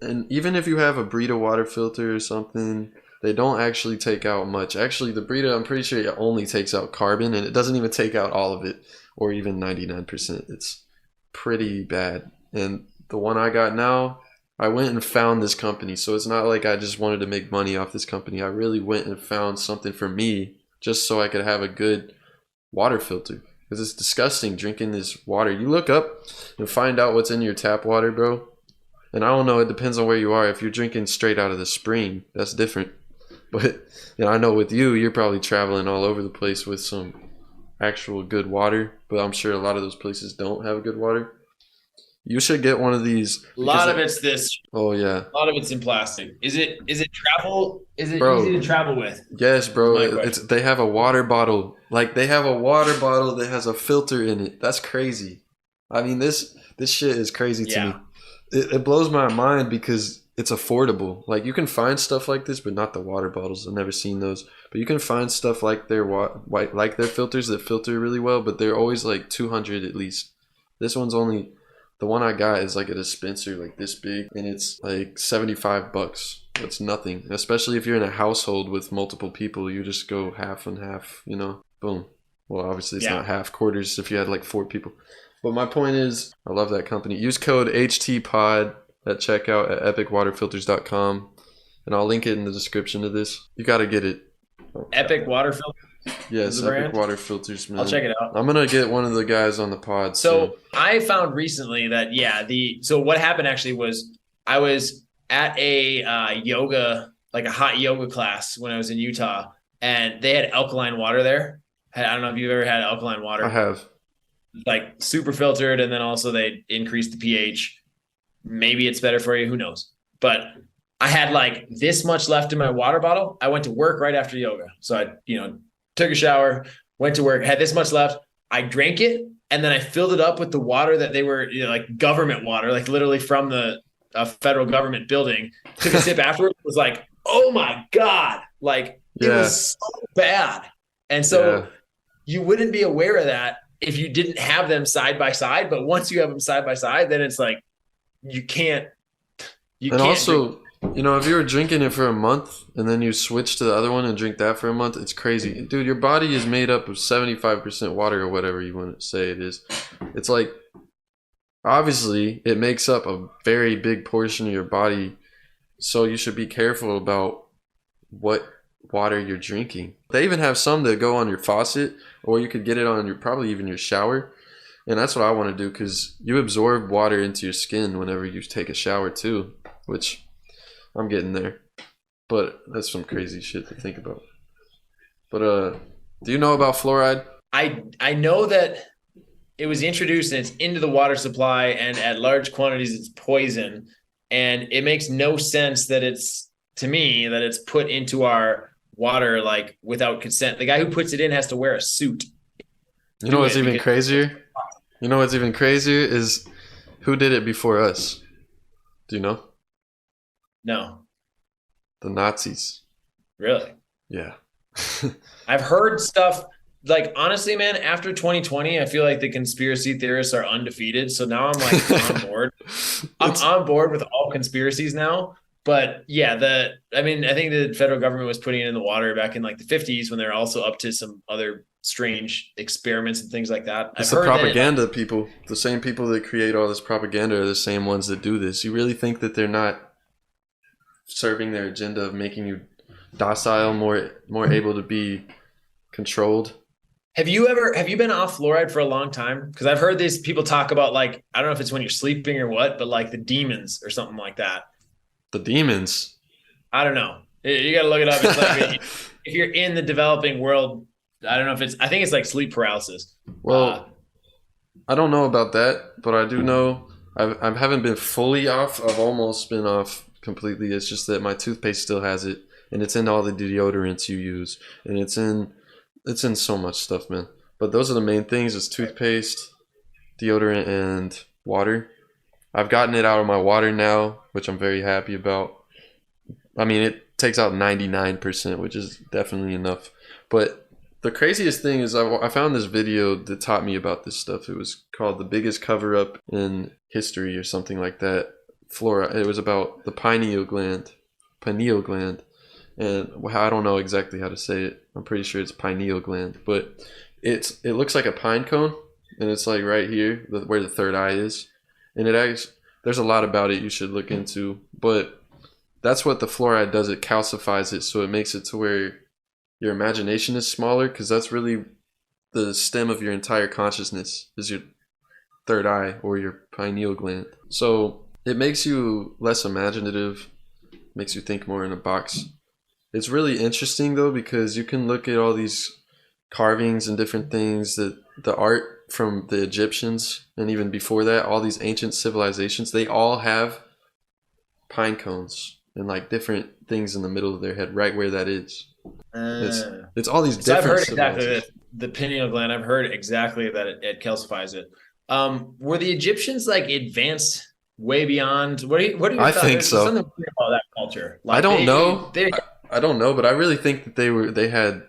And even if you have a Brita water filter or something, they don't actually take out much. Actually, the Brita, I'm pretty sure it only takes out carbon, and it doesn't even take out all of it, or even 99%. It's pretty bad. And the one I got now, I went and found this company. So it's not like I just wanted to make money off this company. I really went and found something for me just so I could have a good water filter. Because it's disgusting drinking this water. You look up and find out what's in your tap water, bro. And I don't know, it depends on where you are. If you're drinking straight out of the spring, that's different. But I know with you, you're probably traveling all over the place with some actual good water. But I'm sure a lot of those places don't have good water. You should get one of these. A lot of it's this. Oh yeah, A lot of it's in plastic. Is it travel? Is it bro. easy to travel with? Yes, bro. Is my It's they have a water bottle. Like they have a water bottle that has a filter in it. That's crazy. I mean, this shit is crazy to me. It blows my mind because it's affordable. Like you can find stuff like this, but not the water bottles. I've never seen those. But you can find stuff like like their filters that filter really well, but they're always like 200 at least. This one's only the one I got is like a dispenser like this big, and it's like $75. That's nothing. Especially if you're in a household with multiple people, you just go half and half. Boom. Well, obviously it's not half, quarters if you had like 4 people. But my point is, I love that company. Use code HTPOD at checkout at epicwaterfilters.com, and I'll link it in the description of this. You got to get it. Epic Water Filter. Yes, Epic Water Filters, man. I'll check it out. I'm gonna get one of the guys on the pod. So I found recently that so what happened actually was I was at a yoga, like a hot yoga class when I was in Utah, and they had alkaline water there. I don't know if you've ever had alkaline water. I have. Like super filtered, and then also they increased the pH. Maybe it's better for you, who knows? But I had like this much left in my water bottle. I went to work right after yoga. So I, took a shower, went to work, had this much left. I drank it, and then I filled it up with the water that they were like government water, like literally from the federal government building. Took a sip afterwards, was like, oh my God, like it was so bad. And so you wouldn't be aware of that if you didn't have them side by side. But once you have them side by side, then it's like you can't. Also, You know, if you were drinking it for a month and then you switch to the other one and drink that for a month, it's crazy. Dude, your body is made up of 75% water or whatever you want to say it is. It's like, obviously, it makes up a very big portion of your body. So you should be careful about what water you're drinking. They even have some that go on your faucet, or you could get it on your, probably even your shower. And that's what I want to do, because you absorb water into your skin whenever you take a shower too, which I'm getting there. But that's some crazy shit to think about. But do you know about fluoride? I know that it was introduced and it's into the water supply, and at large quantities it's poison. And it makes no sense that it's, to me, that it's put into our water like without consent. The guy who puts it in has to wear a suit. You know what's even crazier? You know what's even crazier is who did it before us? Do you know? No. The Nazis. Really? Yeah. I've heard stuff like, honestly, man, after 2020, I feel like the conspiracy theorists are undefeated. So now I'm like on board. I'm on board with all conspiracies now. But yeah, I think the federal government was putting it in the water back in like the 50s when they're also up to some other strange experiments and things like that. It's the propaganda people. The same people that create all this propaganda are the same ones that do this. You really think that they're not serving their agenda of making you docile, more able to be controlled? Have you been off fluoride for a long time? Because I've heard these people talk about, like, I don't know if it's when you're sleeping or what, but like the demons or something like that. The demons? I don't know. You got to look it up. It's like if you're in the developing world, I don't know if I think it's like sleep paralysis. Well, I don't know about that, but I do know I haven't been fully off. I've almost been off completely. It's just that my toothpaste still has it, and it's in all the deodorants you use, and it's in so much stuff, man. But those are the main things: is toothpaste, deodorant, and water. I've gotten it out of my water now, which I'm very happy about. I mean, it takes out 99%, which is definitely enough. But the craziest thing is I found this video that taught me about this stuff. It was called "The Biggest Cover-Up in History" or something like that. Fluoride. It was about the pineal gland. And I don't know exactly how to say it. I'm pretty sure it's pineal gland, but it looks like a pine cone, and it's like right here where the third eye is. And there's a lot about it you should look into, but that's what the fluoride does. It calcifies it, so it makes it to where your imagination is smaller, because that's really the stem of your entire consciousness is your third eye or your pineal gland. So it makes you less imaginative, makes you think more in a box. It's really interesting though, because you can look at all these carvings and different things, that the art from the Egyptians and even before that, all these ancient civilizations, they all have pine cones and like different things in the middle of their head, right where that is. It's all these different. I've heard exactly the pineal gland. I've heard exactly that it calcifies it. Were the Egyptians like advanced way beyond? What are you? I think so. Something weird about that culture. Like, I don't know. I don't know, but I really think that they had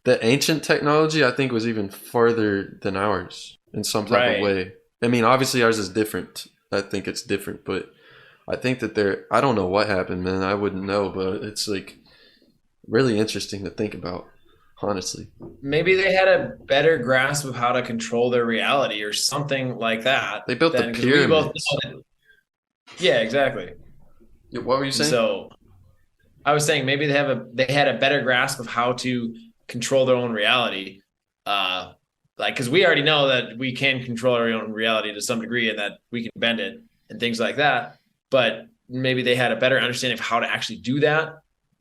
the ancient technology. I think was even farther than ours in some type of way. I mean, obviously ours is different. I think it's different, but I think that I don't know what happened, man. I wouldn't know, but it's like really interesting to think about, honestly. Maybe they had a better grasp of how to control their reality or something like that. They built the pyramids. Yeah, exactly. What were you saying? So I was saying maybe they had a better grasp of how to control their own reality. Like, because we already know that we can control our own reality to some degree, and that we can bend it and things like that. But maybe they had a better understanding of how to actually do that.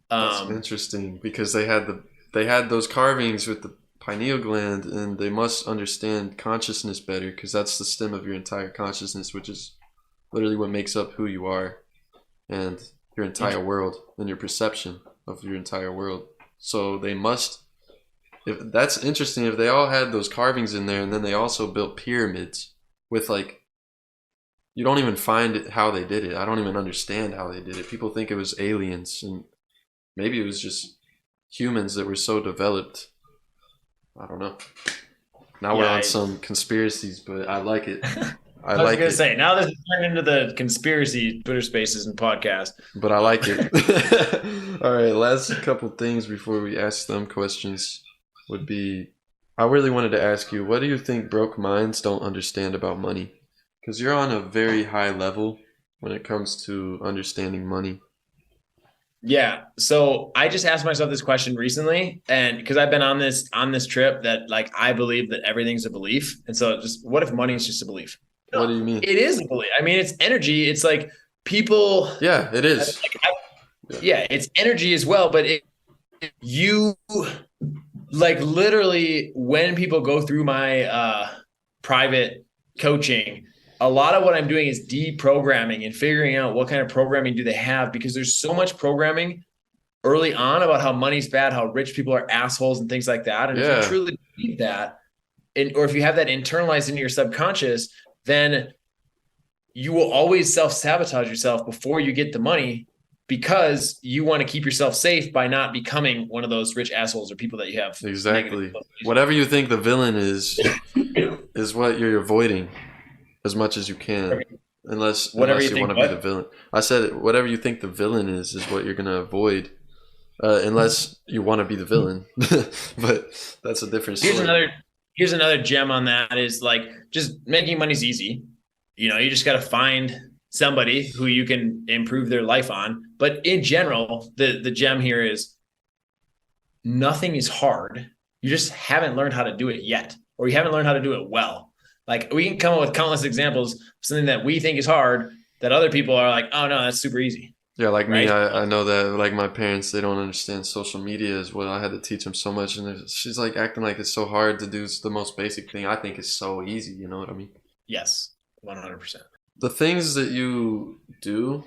That's interesting, because they had those carvings with the pineal gland, and they must understand consciousness better, because that's the stem of your entire consciousness, which is literally what makes up who you are and your entire world and your perception of your entire world. So they must. If that's interesting, if they all had those carvings in there, and then they also built pyramids with, like, you don't even find it how they did it. I don't even understand how they did it. People think it was aliens, and maybe it was just humans that were so developed. I don't know. Now we're on some conspiracies, but I like it. I was gonna say, now this is turned into the conspiracy Twitter Spaces and podcast. But I like it. All right, last couple things before we ask them questions would be, I really wanted to ask you, what do you think broke minds don't understand about money? Because you're on a very high level when it comes to understanding money. Yeah. So I just asked myself this question recently, and because I've been on this trip that like I believe that everything's a belief. And so just what if money is just a belief? What do you mean? It is a belief. I mean, it's energy. It's like people. Yeah, it is. Yeah, it's energy as well. But you like literally when people go through my private coaching, a lot of what I'm doing is deprogramming and figuring out what kind of programming do they have, because there's so much programming early on about how money's bad, how rich people are assholes and things like that. And if you truly believe that, or if you have that internalized into your subconscious, then you will always self-sabotage yourself before you get the money, because you want to keep yourself safe by not becoming one of those rich assholes or people that you have. Exactly. Whatever you think the villain is what you're avoiding as much as you can. Unless you want to be the villain. I said whatever you think the villain is what you're going to avoid. Unless you want to be the villain. But that's a different story. Here's another gem on that is like, just making money's easy. You know, you just got to find somebody who you can improve their life on. But in general, the gem here is nothing is hard. You just haven't learned how to do it yet, or you haven't learned how to do it well. Like, we can come up with countless examples of something that we think is hard that other people are like, oh no, that's super easy. Yeah, like right? Me, I know that, like, my parents, they don't understand social media as well. I had to teach them so much, and she's like acting like it's so hard to do the most basic thing. I think it's so easy, you know what I mean? Yes, 100%. The things that you do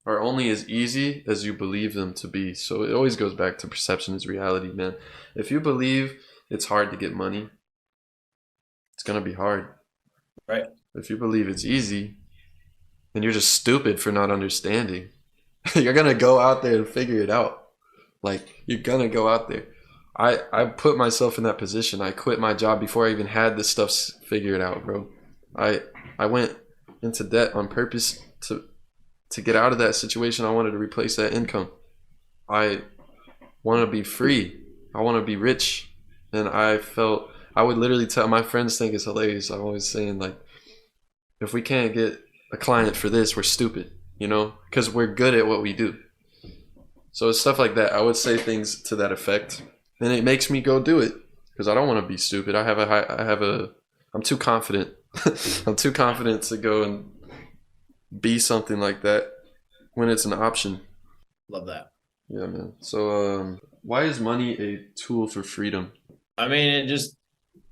are only as easy as you believe them to be. So it always goes back to perception is reality, man. If you believe it's hard to get money, it's going to be hard. Right. If you believe it's easy, then you're just stupid for not understanding. You're going to go out there and figure it out. Like, you're going to go out there. I put myself in that position. I quit my job before I even had this stuff figured out, bro. I went into debt on purpose to get out of that situation. I wanted to replace that income. I want to be free. I want to be rich. And I felt, I would literally tell, my friends think it's hilarious. I'm always saying, like, if we can't get a client for this, we're stupid, you know, because we're good at what we do. So it's stuff like that. I would say things to that effect, and it makes me go do it because I don't want to be stupid. I'm too confident. I'm too confident to go and be something like that when it's an option. Love that. Yeah, man. So why is money a tool for freedom? I mean,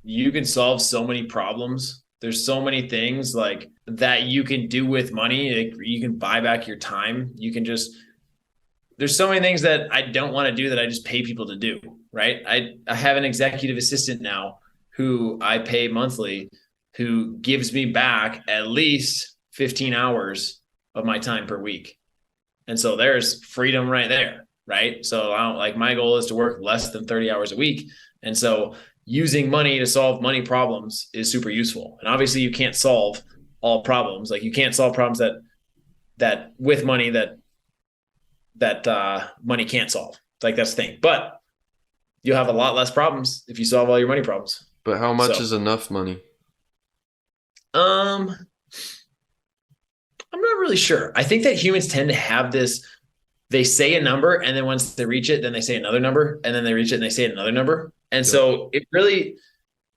you can solve so many problems. There's so many things like that you can do with money. Like, you can buy back your time. There's so many things that I don't want to do that I just pay people to do, right? I have an executive assistant now who I pay monthly, who gives me back at least 15 hours of my time per week. And so there's freedom right there, right? So my goal is to work less than 30 hours a week. And so using money to solve money problems is super useful. And obviously you can't solve all problems. Like, you can't solve problems that with money that money can't solve. Like, that's the thing. But you'll have a lot less problems if you solve all your money problems. But how much is enough money? I'm not really sure. I think that humans tend to have this, they say a number, and then once they reach it, then they say another number, and then they reach it and they say another number. And so it really,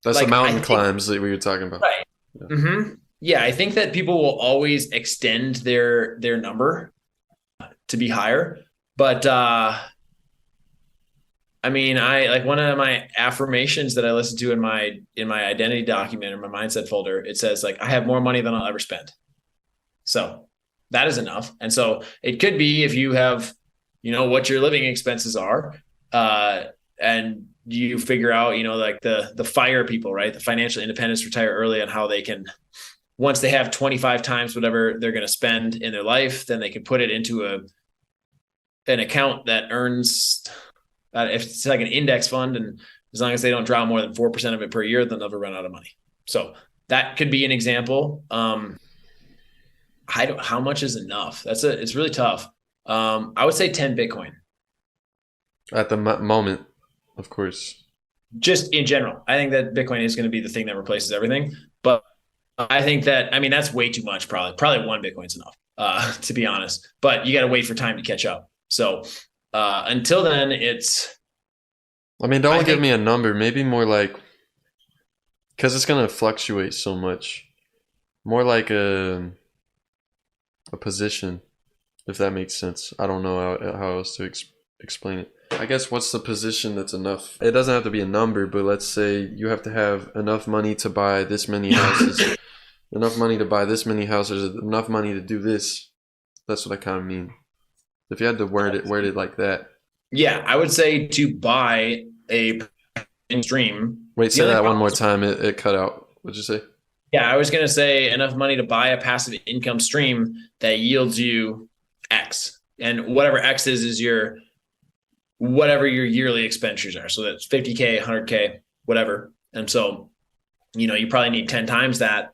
that's the mountain climbs that we were talking about. Right. Yeah. Mm-hmm. Yeah. I think that people will always extend their number to be higher. But I mean, one of my affirmations that I listen to in my identity document or my mindset folder, it says, like, I have more money than I'll ever spend. So that is enough. And so it could be, if you have, what your living expenses are, and you figure out, like the FIRE people, right? The financial independence, retire early, and how they can, once they have 25 times whatever they're going to spend in their life, then they can put it into an account that earns, if it's like an index fund, and as long as they don't draw more than 4% of it per year, they'll never run out of money. So that could be an example. How much is enough? It's really tough. I would say 10 Bitcoin. At the moment, of course. Just in general. I think that Bitcoin is going to be the thing that replaces everything. But I think that, I mean, that's way too much, probably. Probably one Bitcoin's enough, to be honest. But you got to wait for time to catch up. So until then, I mean, don't give me a number. Maybe more like, because it's going to fluctuate so much. More like a position, if that makes sense. I don't know how else to explain it. I guess what's the position that's enough? It doesn't have to be a number, but let's say you have to have enough money to buy this many houses, enough money to buy this many houses, enough money to do this. That's what I kind of mean. If you had to word it like that. Yeah, I would say to buy a stream. Wait, say that one more time. It cut out. What'd you say? Yeah, I was going to say enough money to buy a passive income stream that yields you X. And whatever X is whatever your yearly expenditures are. So that's 50K, 100K, whatever. And so, you probably need 10 times that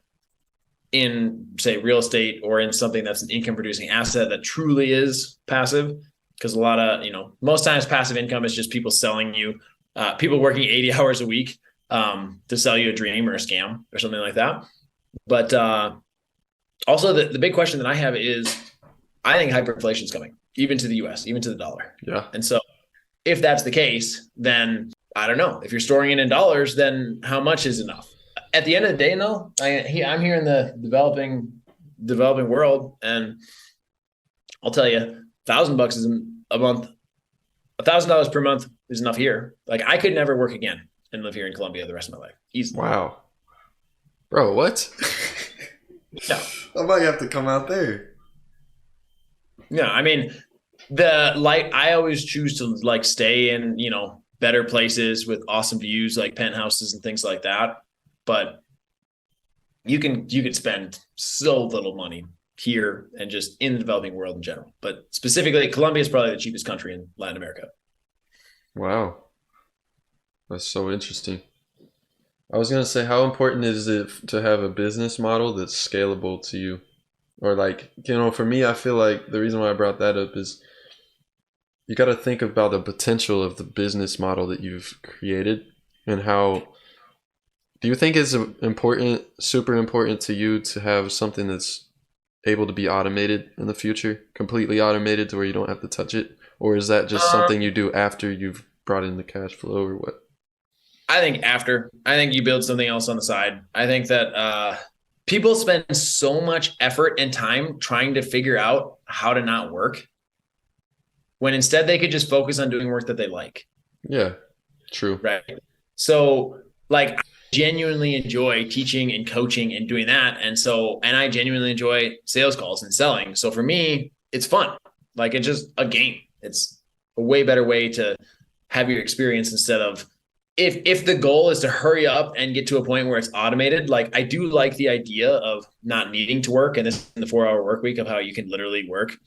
in, say, real estate or in something that's an income producing asset that truly is passive. Because a lot of, most times passive income is just people selling you, people working 80 hours a week to sell you a dream or a scam or something like that. But also the big question that I have is, I think hyperinflation is coming, even to the US, even to the dollar. Yeah. And so if that's the case, then I don't know. If you're storing it in dollars, then how much is enough? At the end of the day, though, I'm here in the developing world, and I'll tell you, $1,000 is a month. $1,000 per month is enough here. Like, I could never work again and live here in Colombia the rest of my life. Easily. Wow. Bro, what? Yeah. I might have to come out there. Yeah, I mean, I always choose to stay in, better places with awesome views, like penthouses and things like that. But you could spend so little money here and just in the developing world in general. But specifically, Colombia is probably the cheapest country in Latin America. Wow. That's so interesting. I was going to say, how important is it to have a business model that's scalable to you? Or for me, I feel like the reason why I brought that up is you got to think about the potential of the business model that you've created and how. Do you think it's important, super important to you to have something that's able to be automated in the future, completely automated to where you don't have to touch it? Or is that just something you do after you've brought in the cash flow or what? I think you build something else on the side. I think that people spend so much effort and time trying to figure out how to not work, when instead they could just focus on doing work that they like. Yeah, true. Right. So I genuinely enjoy teaching and coaching and doing that. And I genuinely enjoy sales calls and selling. So for me, it's fun. It's just a game. It's a way better way to have your experience instead of, if the goal is to hurry up and get to a point where it's automated. I do like the idea of not needing to work, and this in the 4-hour work week, of how you can literally work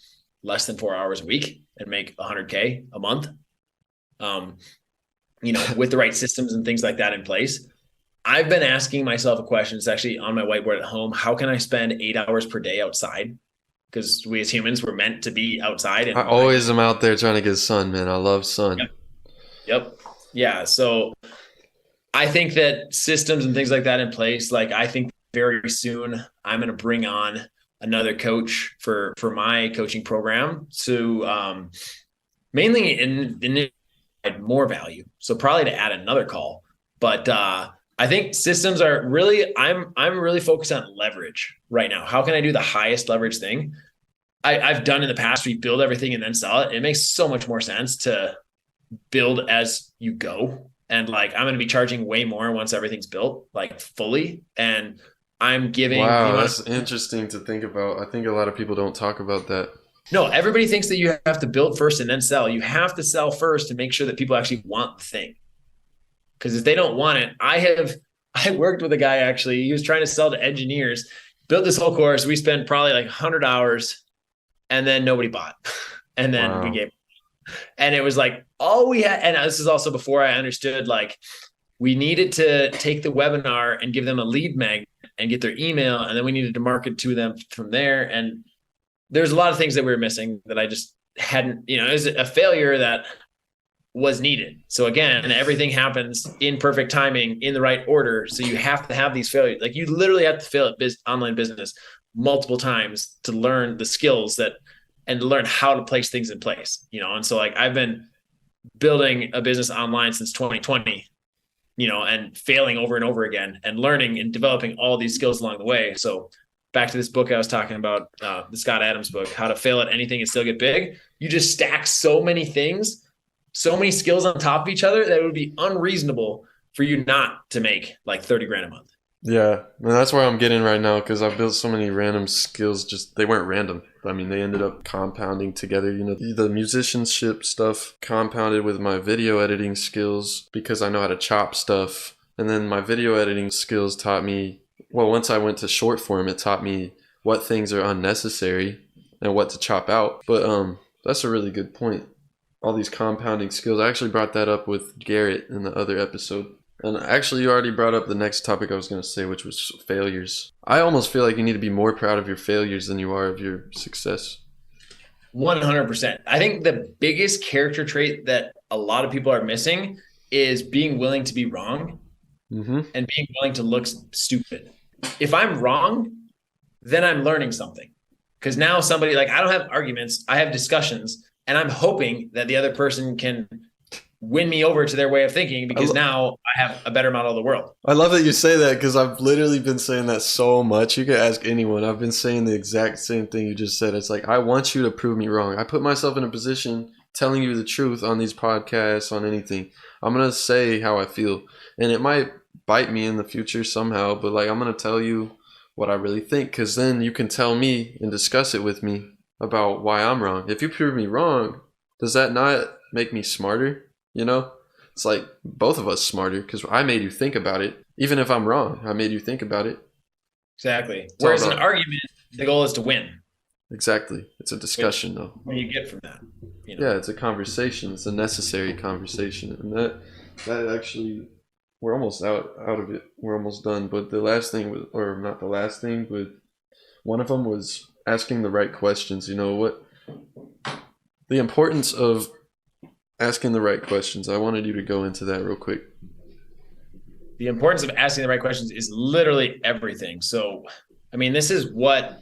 less than 4 hours a week and make 100K a month. With the right systems and things like that in place. I've been asking myself a question. It's actually on my whiteboard at home. How can I spend 8 hours per day outside? Because we as humans were meant to be outside. And I always am out there trying to get sun, man. I love sun. Yep. Yeah. So I think that systems and things like that in place, I think very soon I'm going to bring on another coach for my coaching program to mainly in more value. So probably to add another call. But I think systems are really, I'm really focused on leverage right now. How can I do the highest leverage thing? I've done in the past, we build everything and then sell it. It makes so much more sense to build as you go. And I'm going to be charging way more once everything's built, fully. And I'm giving. Wow, that's interesting to think about. I think a lot of people don't talk about that. No, everybody thinks that you have to build first and then sell. You have to sell first to make sure that people actually want the thing. Because if they don't want it, I worked with a guy, actually. He was trying to sell to engineers, built this whole course. We spent probably 100 hours, and then nobody bought. And then we gave. And it was all we had. And this is also before I understood We needed to take the webinar and give them a lead magnet and get their email. And then we needed to market to them from there. And there's a lot of things that we were missing that I just hadn't, it was a failure that was needed. So again, everything happens in perfect timing in the right order. So you have to have these failures. Like you literally have to fail at online business multiple times to learn the skills and to learn how to place things in place, And so like I've been building a business online since 2020, and failing over and over again and learning and developing all these skills along the way. So back to this book I was talking about, the Scott Adams book, How to Fail at Anything and Still Get Big. You just stack so many things, so many skills on top of each other that it would be unreasonable for you not to make like 30 grand a month. Yeah, and that's where I'm getting right now because I've built so many random skills. Just they weren't random. I mean, they ended up compounding together. The musicianship stuff compounded with my video editing skills because I know how to chop stuff. And then my video editing skills taught me, well, once I went to short form, it taught me what things are unnecessary and what to chop out. But that's a really good point. All these compounding skills. I actually brought that up with Garrett in the other episode. And actually, you already brought up the next topic I was going to say, which was failures. I almost feel like you need to be more proud of your failures than you are of your success. 100%. I think the biggest character trait that a lot of people are missing is being willing to be wrong and being willing to look stupid. If I'm wrong, then I'm learning something. Because now somebody, like, I don't have arguments, I have discussions, and I'm hoping that the other person can win me over to their way of thinking because now I have a better model of the world. I love that you say that because I've literally been saying that so much. You could ask anyone. I've been saying the exact same thing you just said. It's like, I want you to prove me wrong. I put myself in a position telling you the truth on these podcasts, on anything. I'm going to say how I feel. And it might bite me in the future somehow, but like I'm going to tell you what I really think because then you can tell me and discuss it with me about why I'm wrong. If you prove me wrong, does that not make me smarter? It's like both of us smarter because I made you think about it. Even if I'm wrong, I made you think about it. Exactly. Whereas an argument, the goal is to win. Exactly. It's a discussion, though. What do you get from that? Yeah, it's a conversation. It's a necessary conversation. And that actually, we're almost out of it. We're almost done. But the last thing was, or not the last thing, but one of them was asking the right questions. The importance of asking the right questions. I wanted you to go into that real quick. The importance of asking the right questions is literally everything. So, I mean, this is what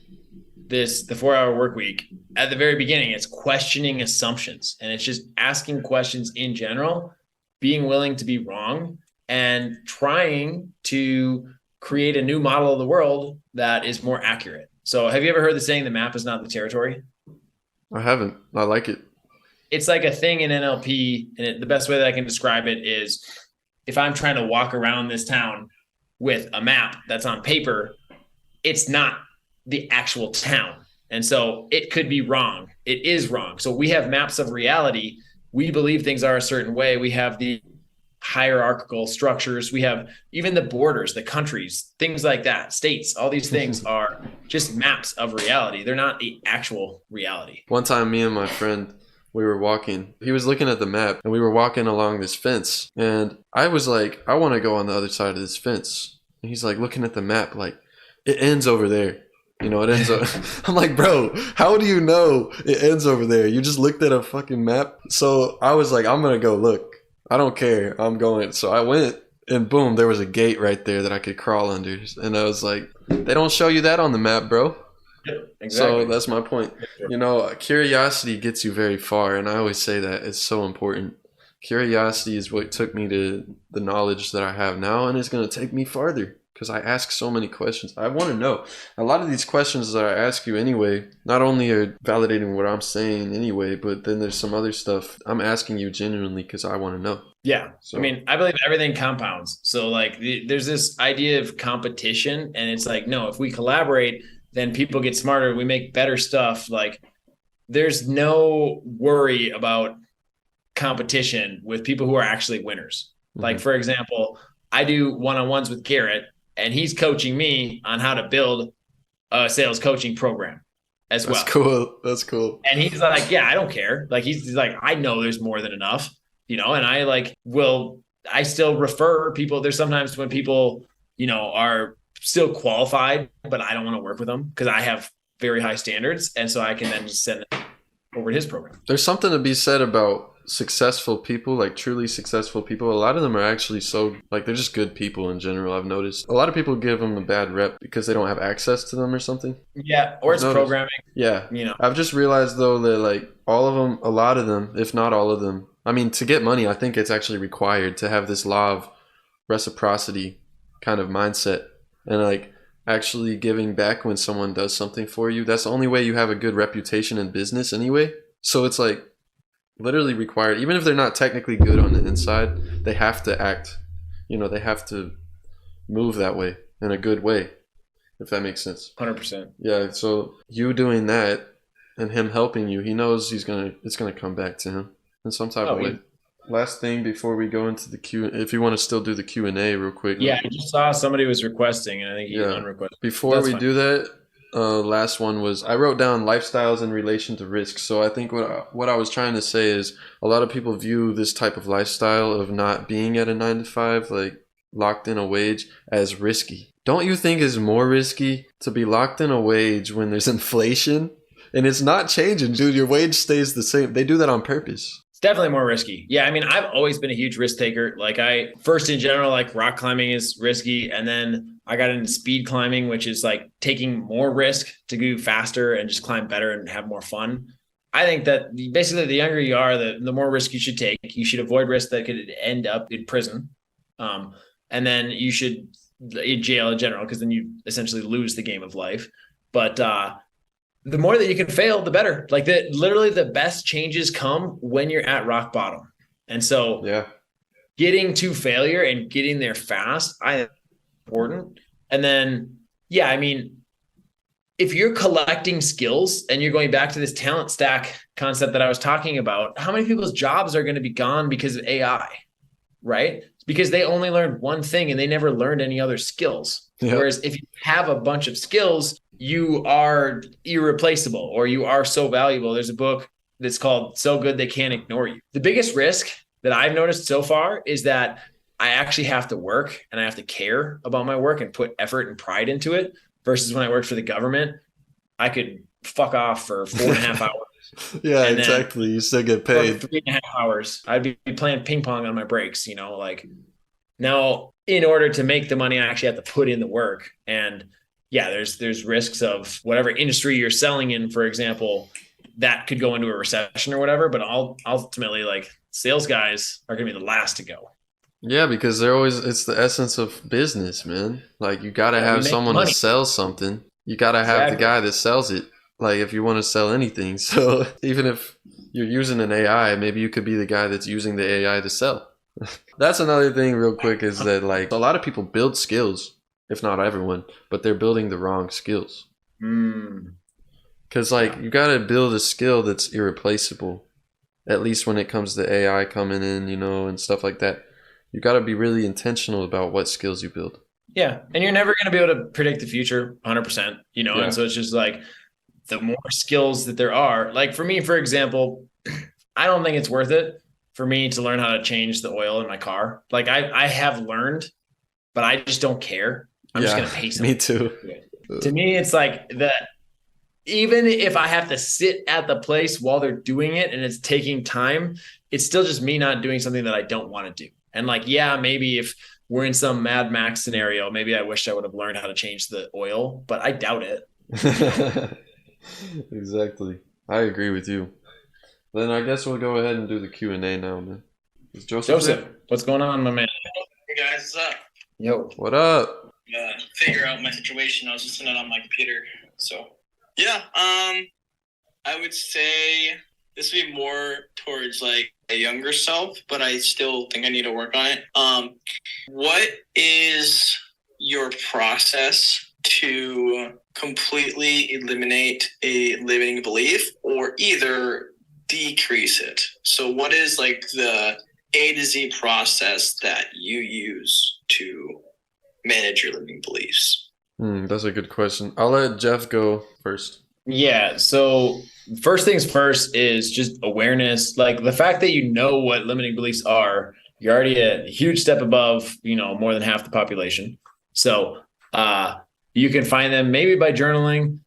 the 4-hour work week, at the very beginning, it's questioning assumptions. And it's just asking questions in general, being willing to be wrong, and trying to create a new model of the world that is more accurate. So have you ever heard the saying, the map is not the territory? I haven't. I like it. It's like a thing in NLP, and the best way that I can describe it is if I'm trying to walk around this town with a map that's on paper, it's not the actual town. And so it could be wrong. It is wrong. So we have maps of reality. We believe things are a certain way. We have the hierarchical structures. We have even the borders, the countries, things like that, states. All these things are just maps of reality. They're not the actual reality. One time, me and my friend, we were walking. He was looking at the map and we were walking along this fence. And I was like, I want to go on the other side of this fence. And he's like looking at the map like, it ends over there. It ends up. I'm like, bro, how do you know it ends over there? You just looked at a fucking map. So I was like, I'm going to go look. I don't care. I'm going. So I went and boom, there was a gate right there that I could crawl under. And I was like, they don't show you that on the map, bro. Exactly. So that's my point. Curiosity gets you very far. And I always say that it's so important. Curiosity is what took me to the knowledge that I have now. And it's going to take me farther because I ask so many questions. I want to know. A lot of these questions that I ask you anyway, not only are validating what I'm saying anyway, but then there's some other stuff I'm asking you genuinely because I want to know. Yeah. So, I mean, I believe everything compounds. So like there's this idea of competition, and it's like, no, if we collaborate, then people get smarter. We make better stuff. Like there's no worry about competition with people who are actually winners. Mm-hmm. Like, for example, I do one-on-ones with Garrett, and he's coaching me on how to build a sales coaching program as well. That's cool. And he's like, yeah, I don't care. Like, he's like, I know there's more than enough, and I like will I still refer people. There's sometimes when people, are still qualified, but I don't want to work with them because I have very high standards. And so I can then just send them over to his program. There's something to be said about successful people, like truly successful people. A lot of them are actually they're just good people in general. I've noticed a lot of people give them a bad rep because they don't have access to them or something. Yeah, or it's programming. Yeah. I've just realized though that like all of them, a lot of them, if not all of them, I mean, to get money, I think it's actually required to have this law of reciprocity kind of mindset, and like actually giving back when someone does something for you. That's the only way you have a good reputation in business anyway. So it's like literally required. Even if they're not technically good on the inside, they have to act, they have to move that way in a good way, if that makes sense. 100%. Yeah, so you doing that and him helping you, he knows it's gonna come back to him in some type of way. Last thing before we go into the Q, if you want to still do the Q&A real quick. Yeah, I just saw somebody was requesting, and I think he unrequested. Before we do that, last one was, I wrote down lifestyles in relation to risk. So I think what I was trying to say is a lot of people view this type of lifestyle of not being at a 9 to 5, like locked in a wage, as risky. Don't you think it's more risky to be locked in a wage when there's inflation? And it's not changing, dude. Your wage stays the same. They do that on purpose. Definitely more risky. Yeah, I mean, I've always been a huge risk taker. Like first in general, like rock climbing is risky. And then I got into speed climbing, which is like taking more risk to go faster and just climb better and have more fun. I think that basically the younger you are, the more risk you should take. You should avoid risk that could end up in prison. And then you should in jail in general, because then you essentially lose the game of life. But the more that you can fail, the better. Like literally the best changes come when you're at rock bottom. And so getting to failure and getting there fast, I think is important. And then, I mean, if you're collecting skills and you're going back to this talent stack concept that I was talking about, how many people's jobs are going to be gone because of AI, right? Because they only learned one thing and they never learned any other skills. Yep. Whereas if you have a bunch of skills, you are irreplaceable, or you are so valuable. There's a book that's called So Good They Can't Ignore You. The biggest risk that I've noticed so far is that I actually have to work and I have to care about my work and put effort and pride into it, versus when I worked for the government, I could fuck off for 4.5 hours. Yeah, exactly. You still get paid. 3.5 hours. I'd be playing ping pong on my breaks, like now in order to make the money, I actually have to put in the work. And there's risks of whatever industry you're selling in, for example, that could go into a recession or whatever. But ultimately, like, sales guys are going to be the last to go. Yeah, because it's the essence of business, man. Like, you got to have someone to sell something. You got to have the guy that sells it. Like, if you want to sell anything. So even if you're using an AI, maybe you could be the guy that's using the AI to sell. That's another thing real quick, is that like a lot of people build skills, if not everyone, but they're building the wrong skills. Because you got to build a skill that's irreplaceable, at least when it comes to AI coming in, and stuff like that. You got to be really intentional about what skills you build. Yeah. And you're never going to be able to predict the future 100%, and so it's just like the more skills that there are, like for me, for example, I don't think it's worth it for me to learn how to change the oil in my car. Like I have learned, but I just don't care. I'm just going to pay someone. Me too. To me, it's like that. Even if I have to sit at the place while they're doing it and it's taking time, it's still just me not doing something that I don't want to do. And like, maybe if we're in some Mad Max scenario, maybe I wish I would have learned how to change the oil, but I doubt it. Exactly. I agree with you. Then I guess we'll go ahead and do the Q&A now, man. Is Joseph, what's going on, my man? Hey guys, what's up? Yo. What up? Figure out my situation. I was listening on my computer. So, I would say this would be more towards like a younger self, but I still think I need to work on it. What is your process to completely eliminate a limiting belief or either decrease it? So what is like the A to Z process that you use to manage your limiting beliefs? That's a good question. I'll let Jeff go first. Yeah. So first things first is just awareness. Like the fact that you know what limiting beliefs are You're already a huge step above, more than half the population. So you can find them maybe by journaling.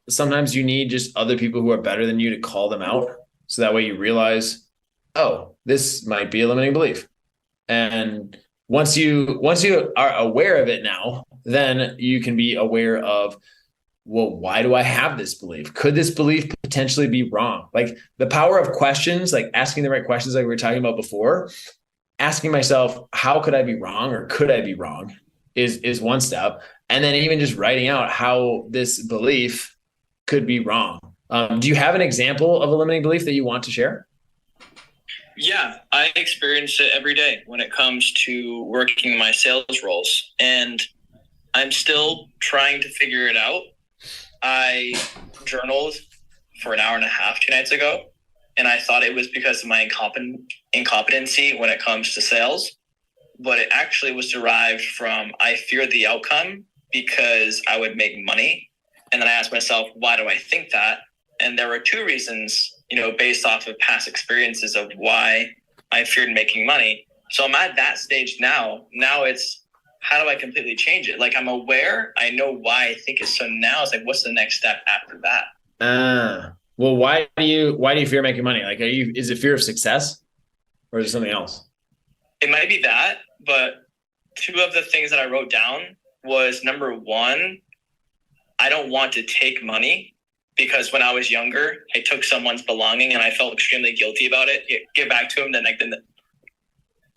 Sometimes you need just other people who are better than you to call them out. So that way you realize, oh, this might be a limiting belief. And once you are aware of it now, then you can be aware of, well, why do I have this belief? Could this belief potentially be wrong? Like the power of questions, like asking the right questions, like we were talking about before, asking myself, how could I be wrong or could I be wrong is one step. And then even just writing out how this belief could be wrong. Do you have an example of a limiting belief that you want to share? Yeah, I experience it every day when it comes to working my sales roles, and I'm still trying to figure it out. I journaled for an hour and a half 2 nights ago, and I thought it was because of my incompetency when it comes to sales, but it actually was derived from I feared the outcome because I would make money. And then I asked myself, why do I think that? And there were two reasons, based off of past experiences of why I feared making money. So I'm at that stage now. Now it's, how do I completely change it? Like I'm aware, I know why I think it. So now it's like, what's the next step after that? Well, why do you fear making money? Like, is it fear of success or is it something else? It might be that, but two of the things that I wrote down was, number one, I don't want to take money because when I was younger, I took someone's belonging and I felt extremely guilty about it. Give back to him the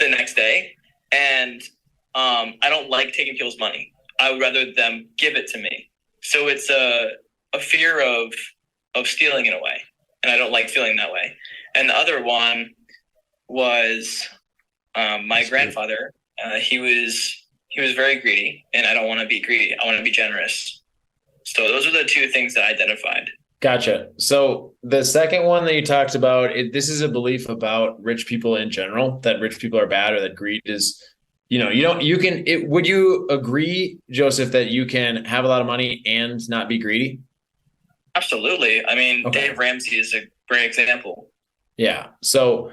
next day. And I don't like taking people's money. I would rather them give it to me. So it's a fear of stealing in a way. And I don't like feeling that way. And the other one was my grandfather. He was very greedy, and I don't want to be greedy. I want to be generous. So those are the two things that I identified. Gotcha. So the second one that you talked about, this is a belief about rich people in general, that rich people are bad or that greed is, would you agree, Joseph, that you can have a lot of money and not be greedy? Absolutely. I mean, okay. Dave Ramsey is a great example. Yeah. So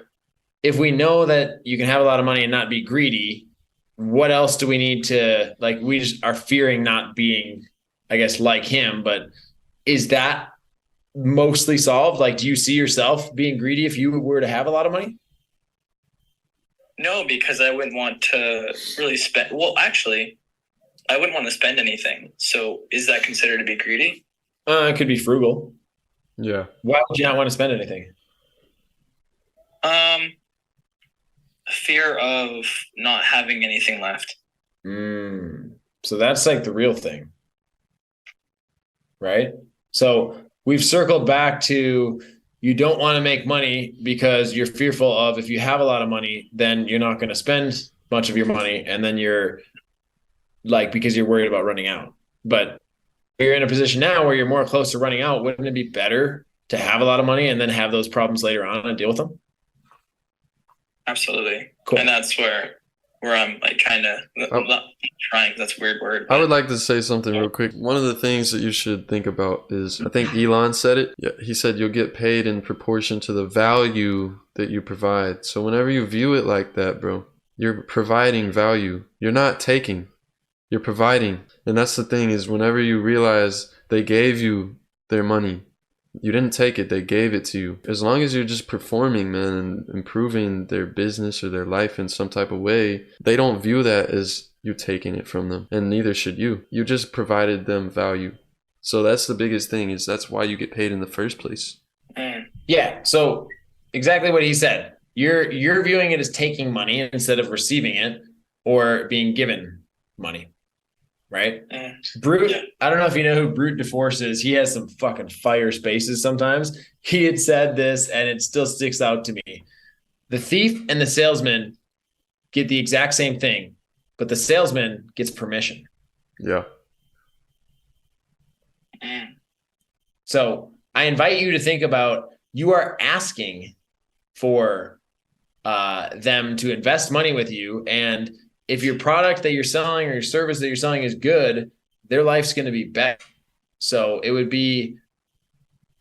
if we know that you can have a lot of money and not be greedy, what else do we need to, like, we just are fearing not being, I guess, like him, but is that mostly solved? Like, do you see yourself being greedy if you were to have a lot of money? No, because I wouldn't want to really spend. Well, actually, I wouldn't want to spend anything. So is that considered to be greedy? It could be frugal. Yeah. Why would you not want to spend anything? Fear of not having anything left. So that's like the real thing. Right? So we've circled back to, you don't want to make money because you're fearful of, if you have a lot of money, then you're not going to spend much of your money. And then you're like, because you're worried about running out. But you're in a position now where you're more close to running out. Wouldn't it be better to have a lot of money and then have those problems later on and deal with them? Absolutely. Cool. And that's where I'm like trying, that's a weird word. I would like to say something real quick. One of the things that you should think about is, I think Elon said it. Yeah, he said you'll get paid in proportion to the value that you provide. So whenever you view it like that, bro, you're providing value. You're not taking, you're providing. And that's the thing, is whenever you realize they gave you their money, you didn't take it, they gave it to you. As long as you're just performing, man, and improving their business or their life in some type of way, they don't view that as you taking it from them, and neither should you. You just provided them value. So that's the biggest thing, is that's why you get paid in the first place. Yeah, so exactly what he said. You're viewing it as taking money instead of receiving it or being given money. Right? Brute, yeah. I don't know if you know who Brute DeForce is. He has some fucking fire spaces sometimes. He had said this, and it still sticks out to me. The thief and the salesman get the exact same thing, but the salesman gets permission. Yeah. So I invite you to think about, you are asking for them to invest money with you, and if your product that you're selling or your service that you're selling is good, their life's going to be better. So it would be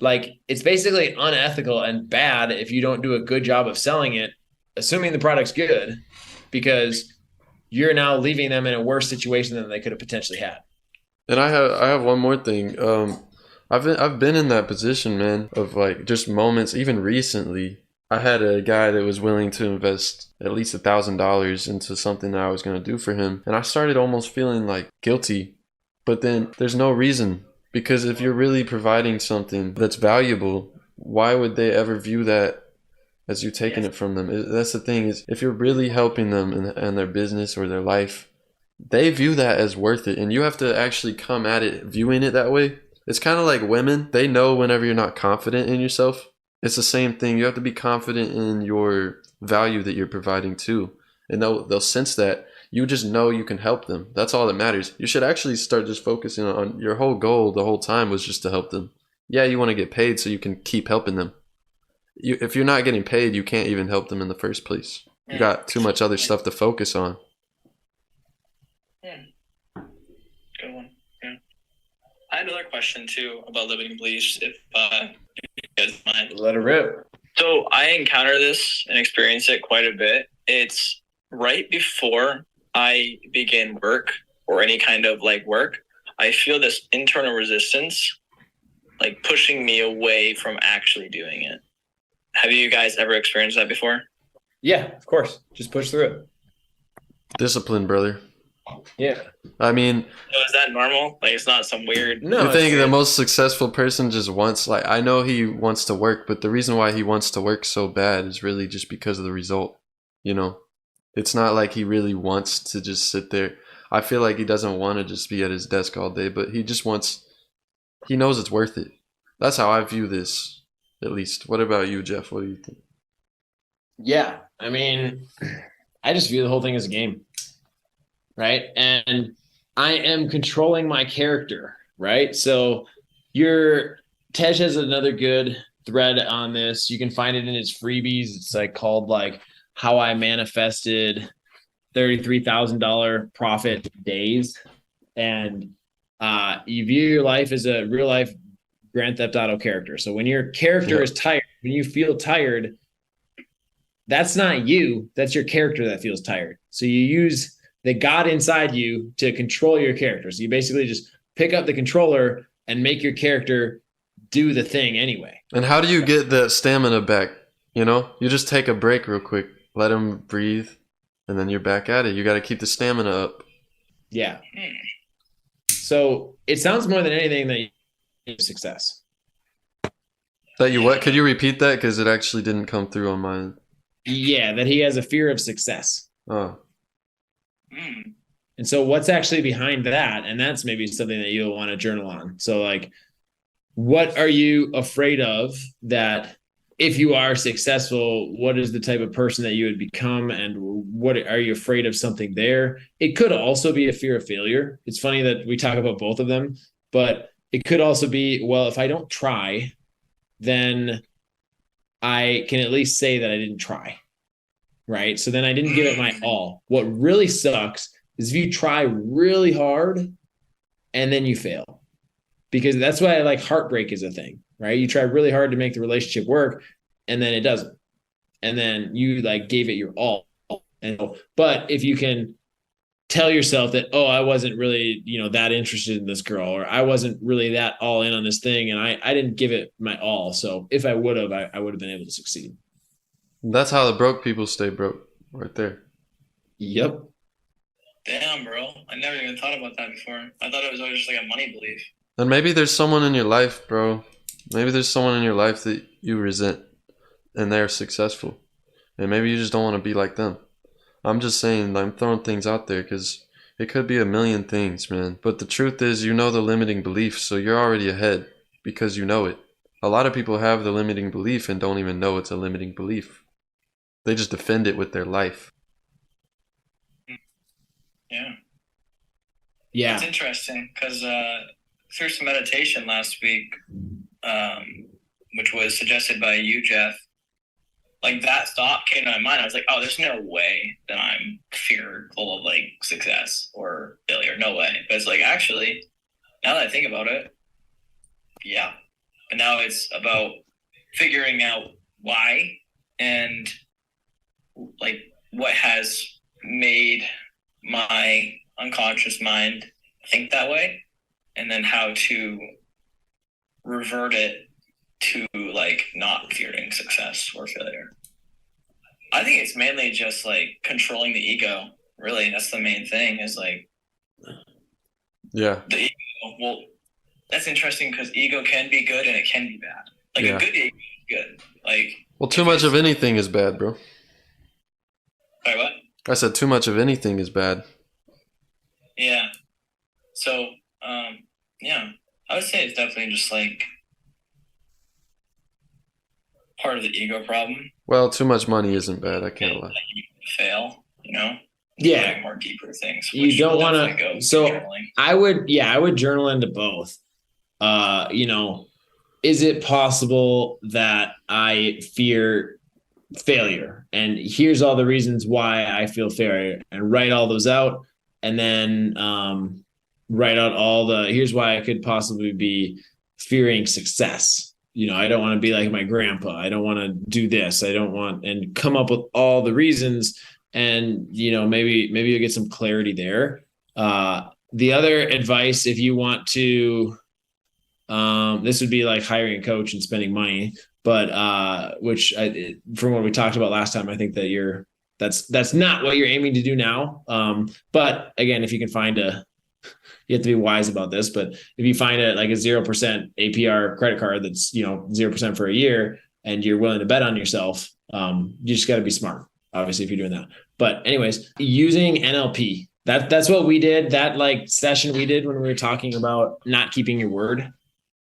like, it's basically unethical and bad if you don't do a good job of selling it assuming the product's good, because you're now leaving them in a worse situation than they could have potentially had. And I have one more thing. I've been in that position, man, of like just moments. Even recently, I had a guy that was willing to invest at least $1,000 into something that I was going to do for him, and I started almost feeling like guilty. But then there's no reason, because if you're really providing something that's valuable, why would they ever view that as you taking it from them? That's the thing, is if you're really helping them in their business or their life, they view that as worth it, and you have to actually come at it viewing it that way. It's kind of like women. They know whenever you're not confident in yourself. It's the same thing. You have to be confident in your value that you're providing too, and they'll sense that. You just know you can help them. That's all that matters. You should actually start just focusing on your whole goal the whole time was just to help them. Yeah, you want to get paid so you can keep helping them. If you're not getting paid, you can't even help them in the first place. You got too much other stuff to focus on. Good one. Yeah. I had another question too about limiting beliefs, if you guys mind. Let it rip. So I encounter this and experience it quite a bit. It's right before I begin work or any kind of like work, I feel this internal resistance, like pushing me away from actually doing it. Have you guys ever experienced that before? Yeah, of course. Just push through it. Discipline, brother. Yeah. I mean, So is that normal? Like it's not some weird. No. you think the most successful person just wants, like, I know he wants to work, but the reason why he wants to work so bad is really just because of the result. You know, it's not like he really wants to just sit there. I feel like he doesn't want to just be at his desk all day, but he just wants, he knows it's worth it. That's how I view this, at least. What about you, Jeff? What do you think? Yeah. I mean, I just view the whole thing as a game. Right. And I am controlling my character. Right. So Tej has another good thread on this. You can find it in his freebies. It's like called like how I manifested $33,000 profit days. And you view your life as a real life Grand Theft Auto character. So when your character is tired, when you feel tired, that's not you. That's your character that feels tired. So you use the God inside you to control your character. So you basically just pick up the controller and make your character do the thing anyway. And how do you get the stamina back? You know, you just take a break real quick, let him breathe, and then you're back at it. You got to keep the stamina up. Yeah. So it sounds more than anything that you success. That you what? Could you repeat that? Because it actually didn't come through on mine. Yeah, that he has a fear of success. Oh. And so what's actually behind that? And that's maybe something that you'll want to journal on. So like, what are you afraid of that if you are successful, what is the type of person that you would become? And what are you afraid of something there? It could also be a fear of failure. It's funny that we talk about both of them, but it could also be, well, if I don't try, then I can at least say that I didn't try. Right. So then I didn't give it my all. What really sucks is if you try really hard and then you fail, because that's why like heartbreak is a thing, right? You try really hard to make the relationship work and then it doesn't. And then you like gave it your all. But if you can tell yourself that, oh, I wasn't really, that interested in this girl, or I wasn't really that all in on this thing, and I didn't give it my all. So if I would have, I would have been able to succeed. That's how the broke people stay broke, right there. Yep. Damn, bro. I never even thought about that before. I thought it was always just like a money belief. And maybe there's someone in your life, bro. Maybe there's someone in your life that you resent and they're successful. And maybe you just don't want to be like them. I'm just saying, I'm throwing things out there because it could be a million things, man. But the truth is, you know the limiting belief, so you're already ahead because you know it. A lot of people have the limiting belief and don't even know it's a limiting belief. They just defend it with their life. Yeah. Yeah. It's interesting because through some meditation last week, which was suggested by you, Jeff, like that thought came to my mind. I was like, oh, there's no way that I'm fearful of like success or failure. No way. But it's like, actually, now that I think about it, yeah. And now it's about figuring out why and what has made my unconscious mind think that way, and then how to revert it to like not fearing success or failure. I think it's mainly just like controlling the ego. Really, that's the main thing. Is like, Yeah. the ego. Well, that's interesting because ego can be good and it can be bad. Like Yeah. a good ego is good. Like, Well, too much of anything is bad, bro. sorry, what? I said too much of anything is bad. Yeah. So, yeah, I would say it's definitely just like part of the ego problem. Well, too much money isn't bad. I can't lie. Like you fail, you know? Yeah. Like more deeper things. You which don't will want definitely to. go So journaling. I would journal into both. Is it possible that I fear failure? And here's all the reasons why I feel failure, and write all those out. And then write out here's why I could possibly be fearing success. I don't want to be like my grandpa. I don't want to do this. I don't want, and come up with all the reasons. And, maybe you'll get some clarity there. The other advice, if you want to, this would be like hiring a coach and spending money, but from what we talked about last time, I think that that's not what you're aiming to do now. But again, if you can find you have to be wise about this, but if you find like a 0% APR credit card that's 0% for a year, and you're willing to bet on yourself, you just got to be smart, obviously, if you're doing that. But anyways, using NLP, that's what we did. That like session we did when we were talking about not keeping your word.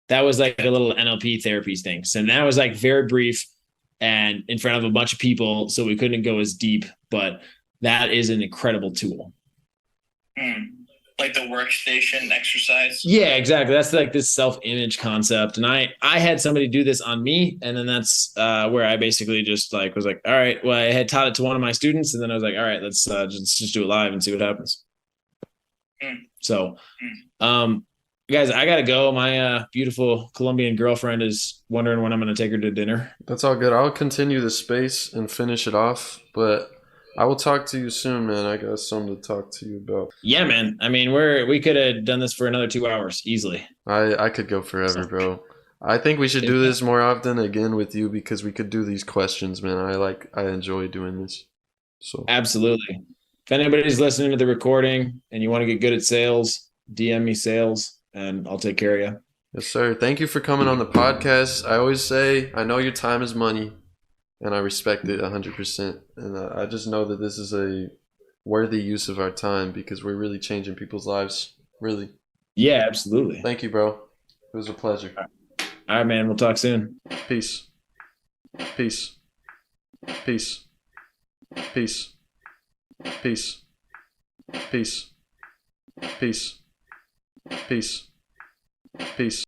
That was like a little NLP therapy thing. So that was like very brief and in front of a bunch of people, so we couldn't go as deep, but that is an incredible tool. Like the workstation exercise. Yeah, exactly. That's like this self-image concept. And I had somebody do this on me. And then that's where I basically just like was like, all right, well, I had taught it to one of my students. And then I was like, all right, let's just do it live and see what happens. So, guys, I got to go. My beautiful Colombian girlfriend is wondering when I'm going to take her to dinner. That's all good. I'll continue the space and finish it off, but I will talk to you soon, man. I got something to talk to you about. Yeah, man. I mean, we could have done this for another 2 hours easily. I could go forever, bro. I think we should do this more often again with you, because we could do these questions, man. I enjoy doing this. So absolutely. If anybody's listening to the recording and you want to get good at sales, DM me sales and I'll take care of you. Yes, sir. Thank you for coming on the podcast. I always say, I know your time is money, and I respect it 100%. And I just know that this is a worthy use of our time, because we're really changing people's lives. Really. Yeah, absolutely. Thank you, bro. It was a pleasure. All right, man. We'll talk soon. Peace. Peace. Peace. Peace. Peace. Peace. Peace. Peace. Peace.